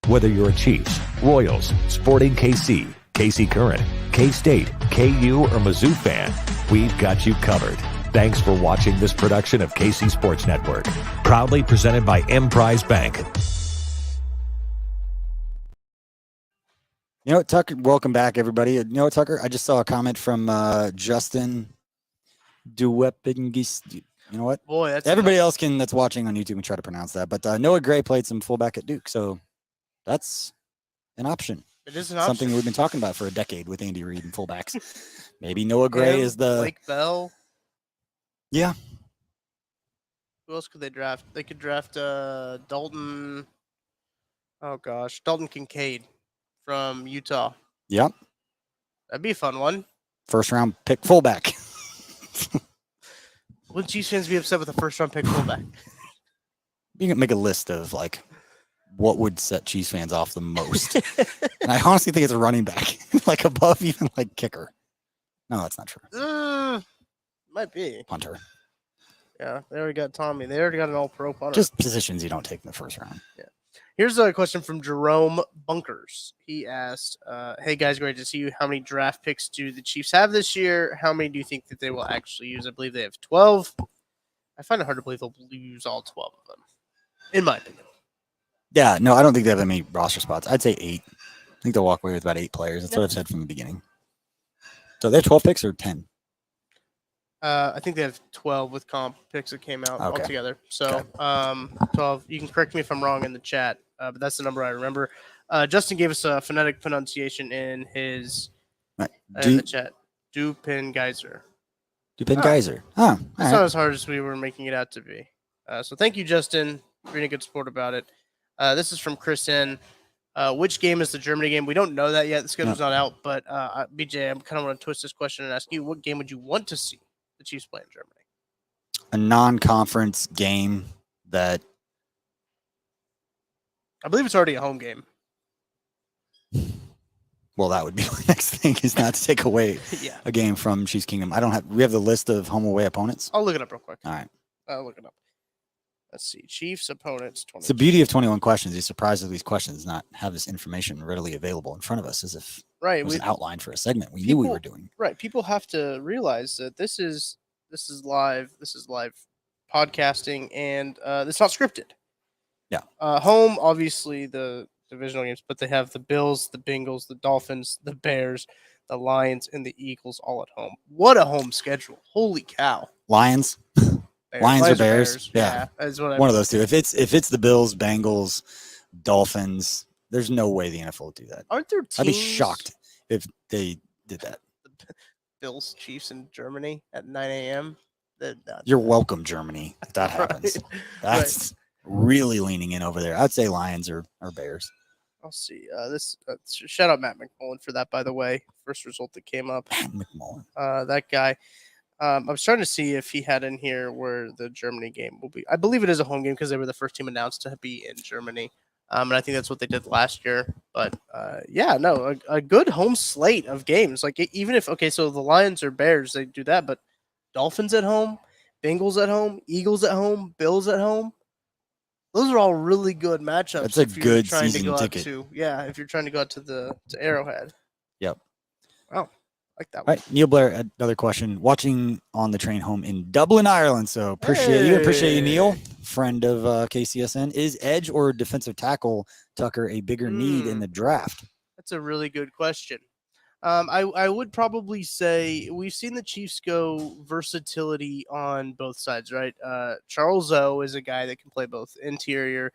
Whether you're a Chiefs, Royals, Sporting KC, KC Current, K-State, KU, or Mizzou fan, we've got you covered. Thanks for watching this production of KC Sports Network, proudly presented by Emprise Bank. You know what, Tucker? Welcome back, everybody. You know what, Tucker? I just saw a comment from Justin Duwepingis. You know what? Boy, that's everybody else that's watching on YouTube can try to pronounce that. But Noah Gray played some fullback at Duke, so that's an option. It is an option. Something we've been talking about for a decade with Andy Reid and fullbacks. Maybe Noah Gray is the Blake Bell. Yeah. Who else could they draft? They could draft Dalton. Oh gosh, Dalton Kincaid from Utah. Yep. That'd be a fun one. First round pick fullback. Wouldn't Chiefs fans be upset with a first round pick fullback? You can make a list of like what would set Chiefs fans off the most. And I honestly think it's a running back, like above even like kicker. No, that's not true. Might be. Punter. Yeah, they already got Tommy. They already got an all-pro punter. Just positions you don't take in the first round. Yeah. Here's a question from Jerome Bunkers. He asked, hey, guys, great to see you. How many draft picks do the Chiefs have this year? How many do you think that they will actually use? I believe they have 12. I find it hard to believe they'll use all 12 of them, in my opinion. Yeah, no, I don't think they have that many roster spots. I'd say 8. I think they'll walk away with about 8 players. That's what I've said from the beginning. So they have 12 picks or 10? I think they have 12 with comp picks that came out altogether. So 12. You can correct me if I'm wrong in the chat, but that's the number I remember. Justin gave us a phonetic pronunciation in his in the chat. Dupin-Geyser. Dupin-Geyser. Oh, it's not as hard as we were making it out to be. So thank you, Justin, for being a good sport about it. This is from Chris N. Which game is the Germany game? We don't know that yet. The schedule's not out, but BJ, I kind of want to twist this question and ask you, what game would you want to see the Chiefs play in Germany? A non-conference game that I believe it's already a home game. Well, that would be my next thing, is not to take away a game from Chiefs Kingdom. We have the list of home away opponents. I'll look it up real quick. All right. I'll look it up. Let's see. Chiefs opponents. It's the beauty of 21 questions. You're surprised at these questions not have this information readily available in front of us, as if it was an outline for a segment we knew we were doing. Right. People have to realize that this is live. This is live podcasting, and it's not scripted. Yeah. Home, obviously, the divisional games, but they have the Bills, the Bengals, the Dolphins, the Bears, the Lions, and the Eagles all at home. What a home schedule. Holy cow. Lions. Bears. Lions or Bears? Yeah. That's what one of those two. If it's the Bills, Bengals, Dolphins, there's no way the NFL would do that. Aren't there teams? I'd be shocked if they did that. Bills, Chiefs in Germany at 9 a.m. You're welcome, Germany, if that happens. That's really leaning in over there. I'd say Lions or Bears. I'll see. Shout out Matt McMullen for that, by the way. First result that came up. Matt McMullen. That guy. I was trying to see if he had in here where the Germany game will be. I believe it is a home game because they were the first team announced to be in Germany. And I think that's what they did last year. But a good home slate of games. Like even if, so the Lions or Bears, they do that, but Dolphins at home, Bengals at home, Eagles at home, Bills at home. Those are all really good matchups. That's a good season ticket. If you're trying to go out to Arrowhead. Yep. Wow. Like that one. All right, Neil Blair, another question. Watching on the train home in Dublin, Ireland. So appreciate you, Neil, friend of KCSN. Is edge or defensive tackle, Tucker, a bigger need in the draft? That's a really good question. I would probably say we've seen the Chiefs go versatility on both sides, right? Charles O is a guy that can play both interior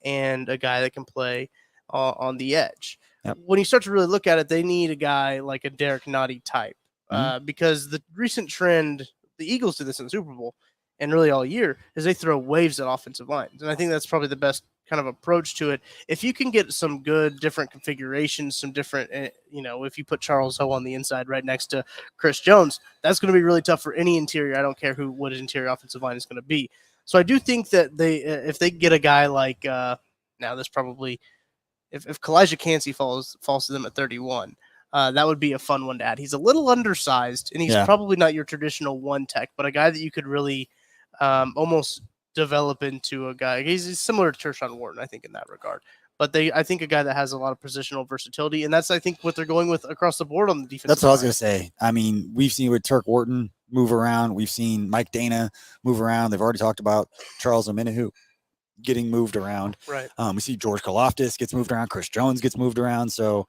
and a guy that can play on the edge. Yep. When you start to really look at it, they need a guy like a Derek Nottie type because the recent trend, the Eagles did this in the Super Bowl and really all year, is they throw waves at offensive lines. And I think that's probably the best kind of approach to it. If you can get some good different configurations, some different, if you put Charles Ho on the inside right next to Chris Jones, that's going to be really tough for any interior. I don't care what his interior offensive line is going to be. So I do think that if they get a guy like now this probably if Kalijah Kancey falls to them at 31, that would be a fun one to add. He's a little undersized, and he's probably not your traditional one tech, but a guy that you could really almost develop into a guy. He's similar to Tershawn Wharton, I think, in that regard. But I think a guy that has a lot of positional versatility, and that's, I think, what they're going with across the board on the defense. That's what I was going to say. I mean, we've seen with Turk Wharton move around. We've seen Mike Dana move around. They've already talked about Charles Omenihu getting moved around. Right. We see George Karlaftis gets moved around. Chris Jones gets moved around. So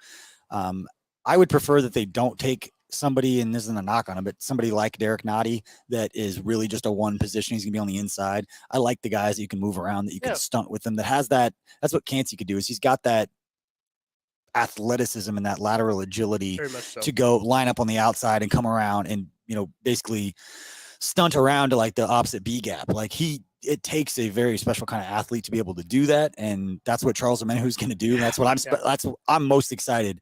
I would prefer that they don't take somebody, and this isn't a knock on him, but somebody like Derek Nottie that is really just a one position. He's gonna be on the inside. I like the guys that you can move around, that you can stunt with them, that has that. That's what Kancey could do, is he's got that athleticism and that lateral agility to go line up on the outside and come around and, basically stunt around to like the opposite B gap. Like it takes a very special kind of athlete to be able to do that. And that's what Charles Omenihu is going to do. And that's what I'm most excited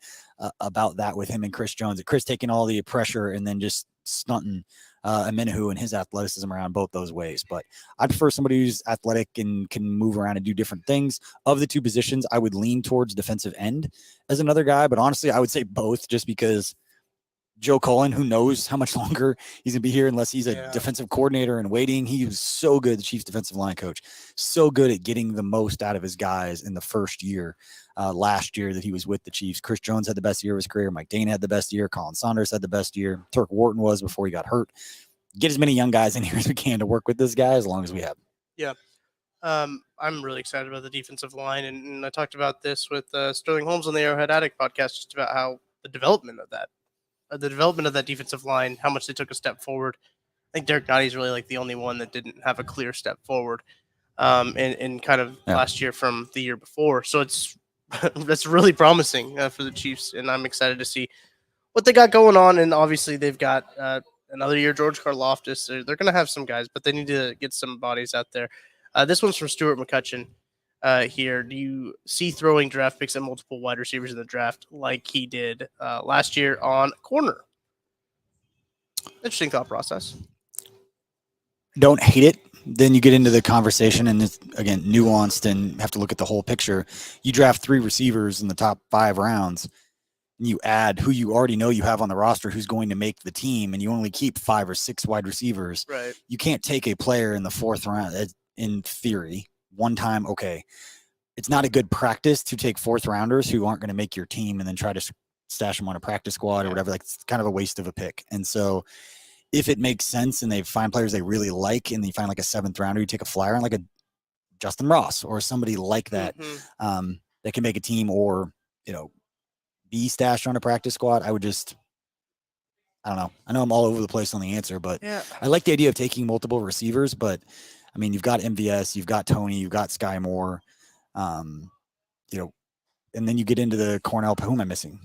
about that with him and Chris Jones. Chris taking all the pressure and then just stunting Omenihu and his athleticism around both those ways. But I prefer somebody who's athletic and can move around and do different things. Of the two positions, I would lean towards defensive end as another guy. But honestly, I would say both, just because Joe Cullen, who knows how much longer he's going to be here unless he's a defensive coordinator in waiting. He was so good, the Chiefs defensive line coach, so good at getting the most out of his guys in the first year, last year that he was with the Chiefs. Chris Jones had the best year of his career. Mike Dana had the best year. Colin Saunders had the best year. Turk Wharton was before he got hurt. Get as many young guys in here as we can to work with this guy as long as we have. Yeah. I'm really excited about the defensive line. And I talked about this with Sterling Holmes on the Arrowhead Addict podcast, just about how the development of that defensive line, how much they took a step forward. I think Derek Nottie is really like the only one that didn't have a clear step forward in kind of last year from the year before. So that's really promising for the Chiefs, and I'm excited to see what they got going on. And obviously they've got another year, George Karlaftis. They're going to have some guys, but they need to get some bodies out there. This one's from Stuart McCutcheon. Here, do you see throwing draft picks at multiple wide receivers in the draft like he did last year on corner? Interesting thought process. Don't hate it. Then you get into the conversation, and it's, again, nuanced and have to look at the whole picture. You draft 3 receivers in the top 5 rounds, and you add who you already know you have on the roster who's going to make the team, and you only keep 5 or 6 wide receivers. Right. You can't take a player in the 4th round, in theory. One time, okay, it's not a good practice to take 4th rounders who aren't going to make your team and then try to stash them on a practice squad or whatever. Like, it's kind of a waste of a pick. And so if it makes sense and they find players they really like, and you find like a 7th rounder, you take a flyer on like a Justin Ross or somebody like that, that can make a team or, be stashed on a practice squad. I don't know. I know I'm all over the place on the answer, but I like the idea of taking multiple receivers, but I mean, you've got MVS, you've got Tony, you've got Sky Moore, and then you get into the Cornell. Who am I missing?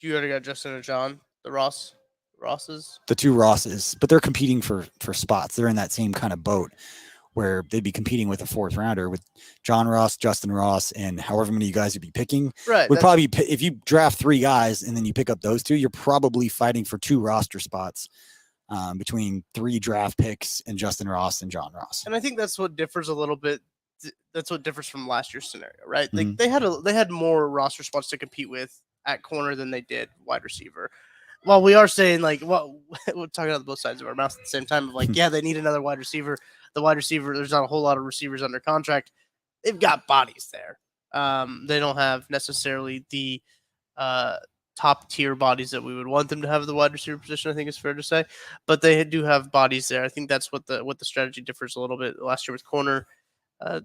You already got Justin and John, the Rosses? The 2 Rosses, but they're competing for spots. They're in that same kind of boat where they'd be competing with a 4th rounder with John Ross, Justin Ross, and however many you guys would be picking. Right. Would probably, if you draft 3 guys and then you pick up those 2, you're probably fighting for 2 roster spots. Between 3 draft picks and Justin Ross and John Ross. And I think that's what differs a little bit. That's what differs from last year's scenario, right? Like they had more roster spots to compete with at corner than they did wide receiver. Well, we are saying we're talking out of both sides of our mouth at the same time of they need another wide receiver. The wide receiver, there's not a whole lot of receivers under contract. They've got bodies there. They don't have necessarily the top tier bodies that we would want them to have at the wide receiver position, I think is fair to say, but they do have bodies there. I think that's what the strategy differs a little bit. Last year with corner, that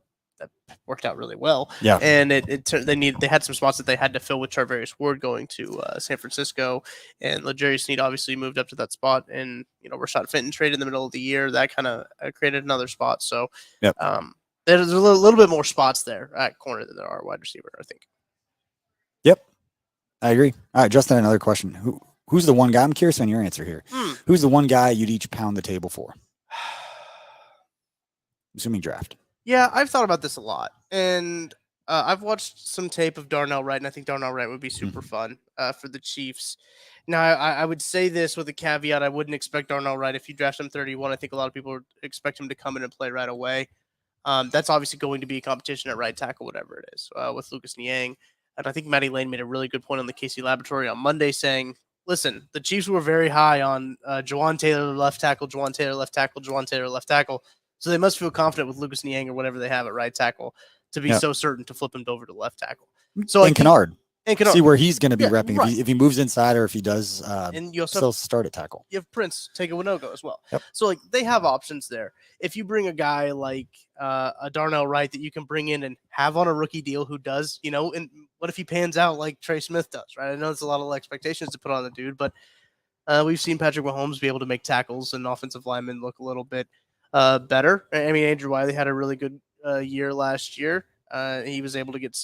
worked out really well. Yeah. And they had some spots that they had to fill with Charvarius Ward going to San Francisco, and L'Jarius Sneed obviously moved up to that spot, and Rashad Fenton traded in the middle of the year. That kind of created another spot. So there's a little bit more spots there at corner than there are wide receiver, I think. Yep. I agree. All right, Justin, another question. Who's the one guy? I'm curious on your answer here. Who's the one guy you'd each pound the table for? Assuming draft. Yeah, I've thought about this a lot. And I've watched some tape of Darnell Wright, and I think Darnell Wright would be super fun for the Chiefs. Now, I would say this with a caveat. I wouldn't expect Darnell Wright. If you draft him 31, I think a lot of people would expect him to come in and play right away. That's obviously going to be a competition at right tackle, whatever it is, with Lucas Niang. And I think Matty Lane made a really good point on the KC Laboratory on Monday saying, listen, the Chiefs were very high on Jawan Taylor left tackle, Jawan Taylor left tackle, Jawan Taylor left tackle. So they must feel confident with Lucas Niang or whatever they have at right tackle to be so certain to flip him over to left tackle. So and Kennard. Kennard. See where he's going to be repping. Right. If he moves inside or if he does and you still start at tackle. You have Prince Tagovailoa as well. Yep. So, they have options there. If you bring a guy like a Darnell Wright that you can bring in and have on a rookie deal who does, and what if he pans out like Trey Smith does, right? I know it's a lot of expectations to put on the dude, but we've seen Patrick Mahomes be able to make tackles and offensive linemen look a little bit better. I mean, Andrew Wiley had a really good year last year. He was able to get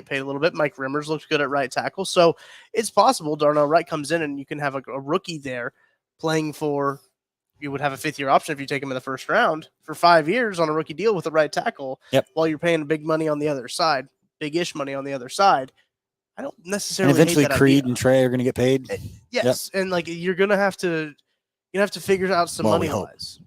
paid a little bit. Mike Rimmers looked good at right tackle. So it's possible Darnell Wright comes in and you can have a rookie there playing for, you would have a 5th-year option if you take him in the first round for 5 years on a rookie deal with a right tackle while you're paying big money on the other side, big-ish money on the other side. I don't necessarily and eventually hate that Creed idea. And Trey are going to get paid. Yes. And you're going to have to figure out some money wise.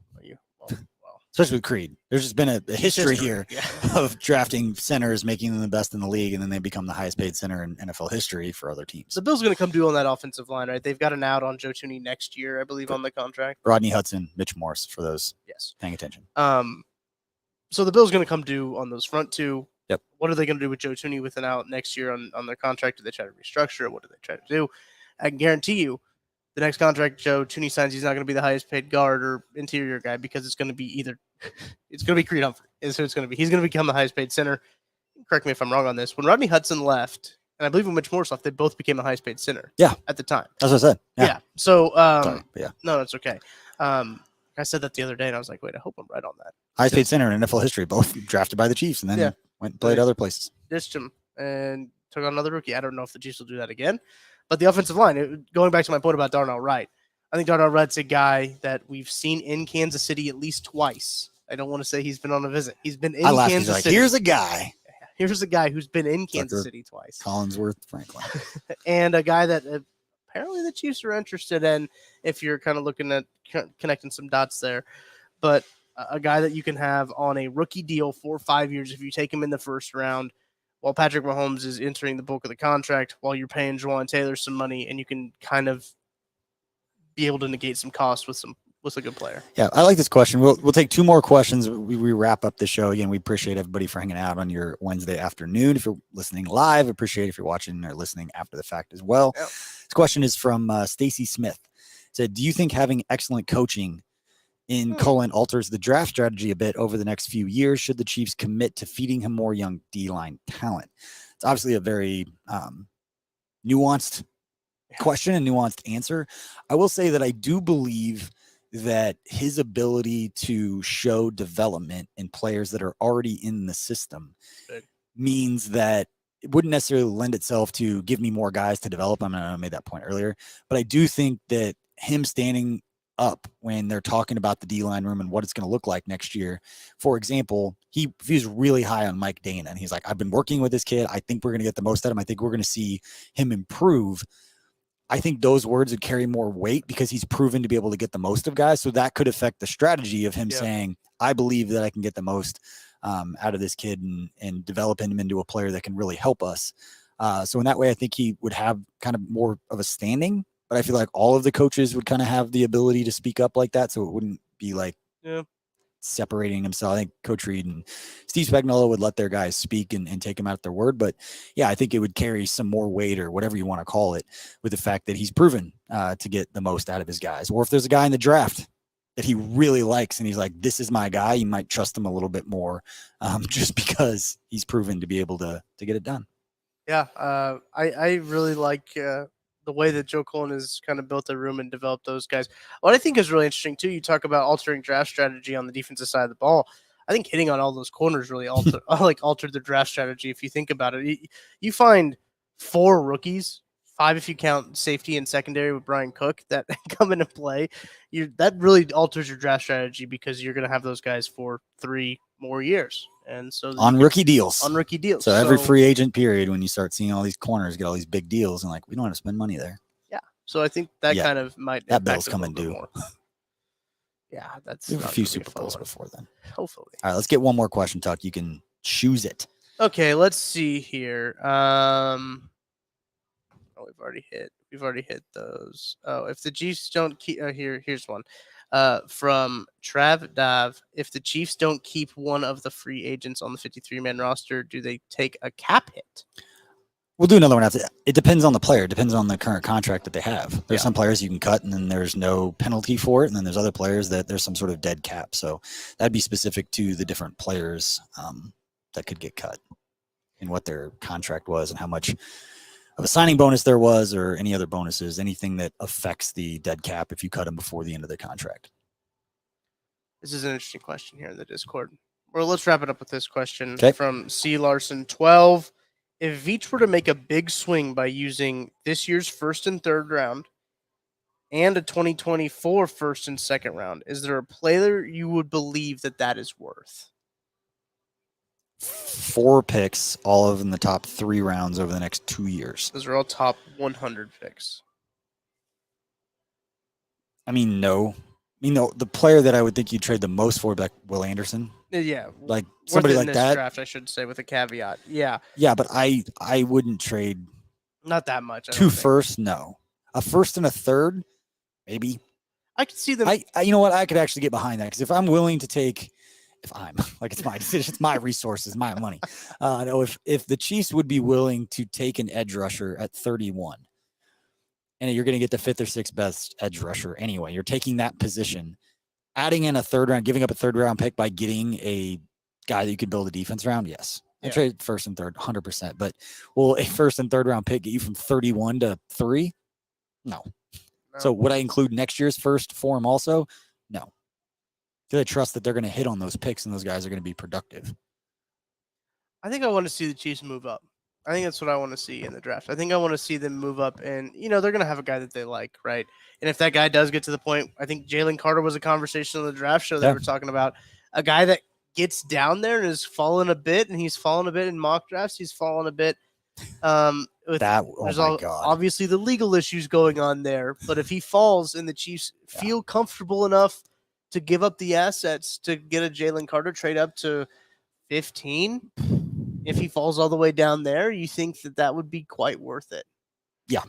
Especially with Creed. There's just been a history here of drafting centers, making them the best in the league, and then they become the highest paid center in NFL history for other teams. The Bills are going to come due on that offensive line, right? They've got an out on Joe Thuney next year, I believe, on the contract. Rodney Hudson, Mitch Morse, for those paying attention. So the Bills are going to come due on those front two. Yep. What are they going to do with Joe Thuney with an out next year on their contract? Do they try to restructure it? What do they try to do? I can guarantee you, the next contract Joe Thuney signs, he's not going to be the highest paid guard or interior guy because it's going to be it's going to be Creed Humphrey. Is who it's going to be. He's going to become the highest paid center. Correct me if I'm wrong on this. When Rodney Hudson left, and I believe when Mitch Morse left, they both became the highest paid center. Yeah. At the time. That's what I said. Yeah. So, Sorry, no, that's okay. I said that the other day, and I was like, wait, I hope I'm right on that. Highest paid center in NFL history, both drafted by the Chiefs, and then went and played other places. Ditched him and took on another rookie. I don't know if the Chiefs will do that again. But the offensive line, going back to my point about Darnell Wright, I think Darnell Wright's a guy that we've seen in Kansas City at least twice. I don't want to say he's been on a visit. He's been in Kansas City. Here's a guy. Here's a guy who's been in Kansas City twice. Collinsworth Franklin. And a guy that apparently the Chiefs are interested in if you're kind of looking at connecting some dots there. But a guy that you can have on a rookie deal for 5 years if you take him in the first round while Patrick Mahomes is entering the bulk of the contract while you're paying Jawan Taylor some money, and you can kind of be able to negate some costs with a good player. Yeah, I like this question. We'll take 2 more questions. We wrap up the show. Again, we appreciate everybody for hanging out on your Wednesday afternoon. If you're listening live, appreciate it if you're watching or listening after the fact as well. Yep. This question is from Stacy Smith. It said, do you think having excellent coaching in Cullen alters the draft strategy a bit over the next few years? Should the Chiefs commit to feeding him more young D-line talent? It's obviously a very nuanced question and nuanced answer. I will say that I do believe that his ability to show development in players that are already in the system means that it wouldn't necessarily lend itself to give me more guys to develop. I made that point earlier, but I do think that him standing up when they're talking about the D-line room and what it's going to look like next year. For example, he was really high on Mike Dana, and he's like, I've been working with this kid. I think we're going to get the most out of him. I think we're going to see him improve. I think those words would carry more weight because he's proven to be able to get the most of guys. So that could affect the strategy of him saying, I believe that I can get the most out of this kid and develop him into a player that can really help us. So in that way, I think he would have kind of more of a standing, but I feel like all of the coaches would kind of have the ability to speak up like that. So it wouldn't be like separating himself. I think Coach Reed and Steve Spagnuolo would let their guys speak and take him out at their word. But yeah, I think it would carry some more weight or whatever you want to call it with the fact that he's proven to get the most out of his guys. Or if there's a guy in the draft that he really likes and he's like, this is my guy, you might trust him a little bit more just because he's proven to be able to get it done. Yeah, I really like the way that Joe Cullen has kind of built the room and developed those guys. What I think is really interesting, too, you talk about altering draft strategy on the defensive side of the ball. I think hitting on all those corners really altered the draft strategy if you think about it. You find 4 rookies 5 if you count safety and secondary with Brian Cook that come into play. That really alters your draft strategy because you're going to have those guys for 3 more years. And so on rookie deals. So every free agent period, when you start seeing all these corners get all these big deals, and like, we don't have to spend money there. Yeah. So I think that kind of might. That bill's coming due. Yeah, that's a few Super Bowls before then. Hopefully. All right, let's get one more question, Tuck. You can choose it. Okay, let's see here. We've already hit those. Oh, if the Chiefs don't keep here's one. From Trav Dav, if the Chiefs don't keep one of the free agents on the 53-man roster, do they take a cap hit? We'll do another one after. It depends on the player. It depends on the current contract that they have. There's some players you can cut, and then there's no penalty for it. And then there's other players that there's some sort of dead cap. So that'd be specific to the different players that could get cut and what their contract was and how much of a signing bonus there was or any other bonuses, anything that affects the dead cap if you cut them before the end of their contract. This is an interesting question here in the Discord. Well, let's wrap it up with this question from C. Larson 12. If Veach were to make a big swing by using this year's first and third round and a 2024 first and second round, is there a player you would believe that is worth? 4 picks, all of them in the top 3 rounds over the next 2 years. Those are all top 100 picks. I mean, no. The player that I would think you'd trade the most for, like Will Anderson. Yeah, like somebody like that. Draft, I should say, with a caveat. Yeah, but I wouldn't trade. Not that much. 2 firsts, no. A first and a third, maybe. I could see them. You know what? I could actually get behind that because if I'm willing to take, it's my decision, it's my resources, my money. No, if the Chiefs would be willing to take an edge rusher at 31, and you're going to get the 5th or 6th best edge rusher anyway, you're taking that position. Adding in a third round, giving up a third round pick by getting a guy that you can build a defense around, yes. I trade first and third, 100%. But will a first and third round pick get you from 31 to 3? No. So would I include next year's first for him also? No. Because I trust that they're going to hit on those picks and those guys are going to be productive. I think I want to see the Chiefs move up. I think that's what I want to see in the draft. I think I want to see them move up, and they're going to have a guy that they like, right? And if that guy does get to the point, I think Jalen Carter was a conversation on the draft show. They were talking about a guy that gets down there and is falling a bit, and he's fallen a bit in mock drafts. He's fallen a bit. There's obviously the legal issues going on there, but if he falls and the Chiefs feel comfortable enough to give up the assets to get a Jalen Carter, trade up to 15. If he falls all the way down there, you think that would be quite worth it? Yeah.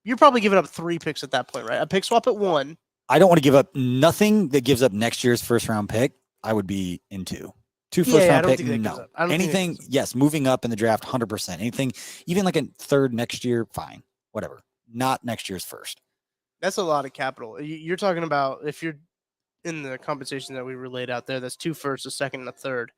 You're probably giving up 3 picks at that point, right? A pick swap at 1. I don't want to give up nothing that gives up next year's first round pick. I would be into 2 first round picks. No. Anything, yes, moving up in the draft, 100%. Anything, even like a third next year, fine. Whatever. Not next year's first. That's a lot of capital. You're talking about if you're in the compensation that we relayed out there, that's 2 firsts, a second, and a third.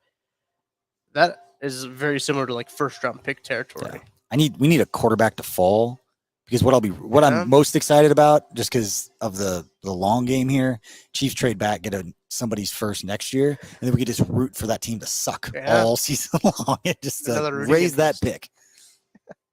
That is very similar to like first round pick territory. Yeah. We need a quarterback to fall because what I'm most excited about, just because of the long game here, Chiefs trade back, get somebody's first next year, and then we could just root for that team to suck all season long and just raise that pick.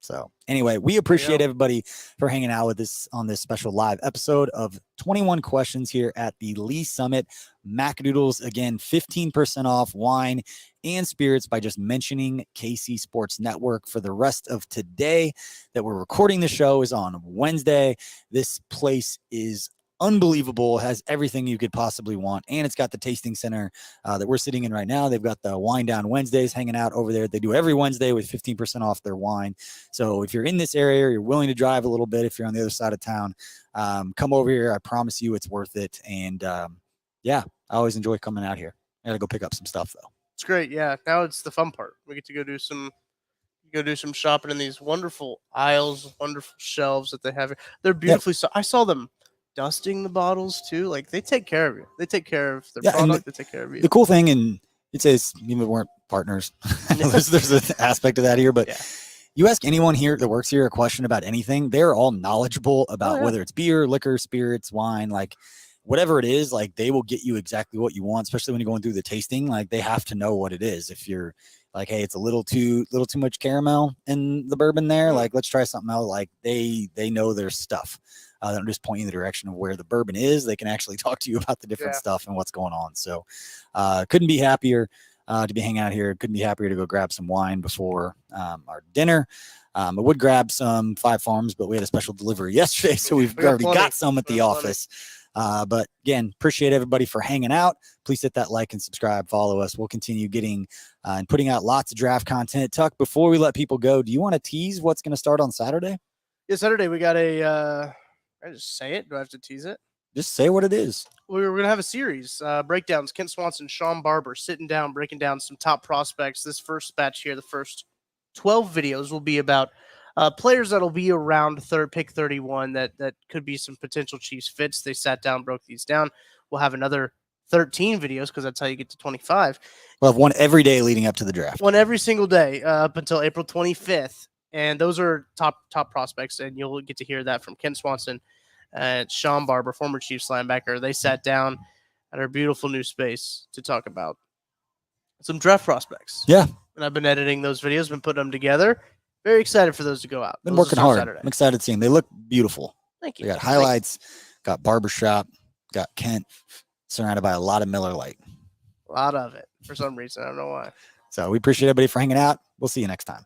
So anyway, we appreciate everybody for hanging out with us on this special live episode of 21 Questions here at the Lee Summit Macadoodles. Again, 15% off wine and spirits by just mentioning KC Sports Network. For the rest of today that we're recording the show is on Wednesday. This place is unbelievable. It has everything you could possibly want, and it's got the tasting center that we're sitting in right now. They've got the Wine Down Wednesdays hanging out over there. They do every Wednesday with 15% off their wine. So if you're in this area, you're willing to drive a little bit, if you're on the other side of town, come over here. I promise you it's worth it. And I always enjoy coming out here. I gotta go pick up some stuff though. It's great. Yeah, now it's the fun part. We get to go do some shopping in these wonderful aisles, wonderful shelves that they have here. They're beautifully I saw them dusting the bottles too. Like, they take care of you. They take care of their product. They take care of you. The cool thing, and it says even if we weren't partners, there's an aspect of that here, but you ask anyone here that works here a question about anything, they're all knowledgeable about whether it's beer, liquor, spirits, wine. Like, whatever it is, like they will get you exactly what you want, especially when you're going through the tasting. Like they have to know what it is. If you're like, hey, it's a little too much caramel in the bourbon there, like let's try something else. Like they know their stuff. They don't just point you in the direction of where the bourbon is. They can actually talk to you about the different stuff and what's going on. So couldn't be happier to be hanging out here. Couldn't be happier to go grab some wine before our dinner. I would grab some Five Farms, but we had a special delivery yesterday, so we've already got some at the office. But again, appreciate everybody for hanging out. Please hit that like and subscribe, follow us. We'll continue getting and putting out lots of draft content. Tuck, before we let people go, do you want to tease what's going to start on Saturday? Yeah, Saturday we got I just say it. Do I have to tease it? Just say what it is. We're going to have a series, breakdowns. Kent Swanson, Sean Barber sitting down, breaking down some top prospects. This first batch here, the first 12 videos will be about players that'll be around pick 31 that could be some potential Chiefs fits. They sat down, broke these down. We'll have another 13 videos because that's how you get to 25. We'll have one every day leading up to the draft. One every single day up until April 25th. And those are top prospects, and you'll get to hear that from Kent Swanson and Sean Barber, former Chiefs linebacker. They sat down at our beautiful new space to talk about some draft prospects. Yeah. And I've been editing those videos, been putting them together. Very excited for those to go out. Been working hard. Saturday. I'm excited to see them. They look beautiful. Thank you. We got highlights, got barbershop, got Kent, surrounded by a lot of Miller Lite. A lot of it for some reason. I don't know why. So we appreciate everybody for hanging out. We'll see you next time.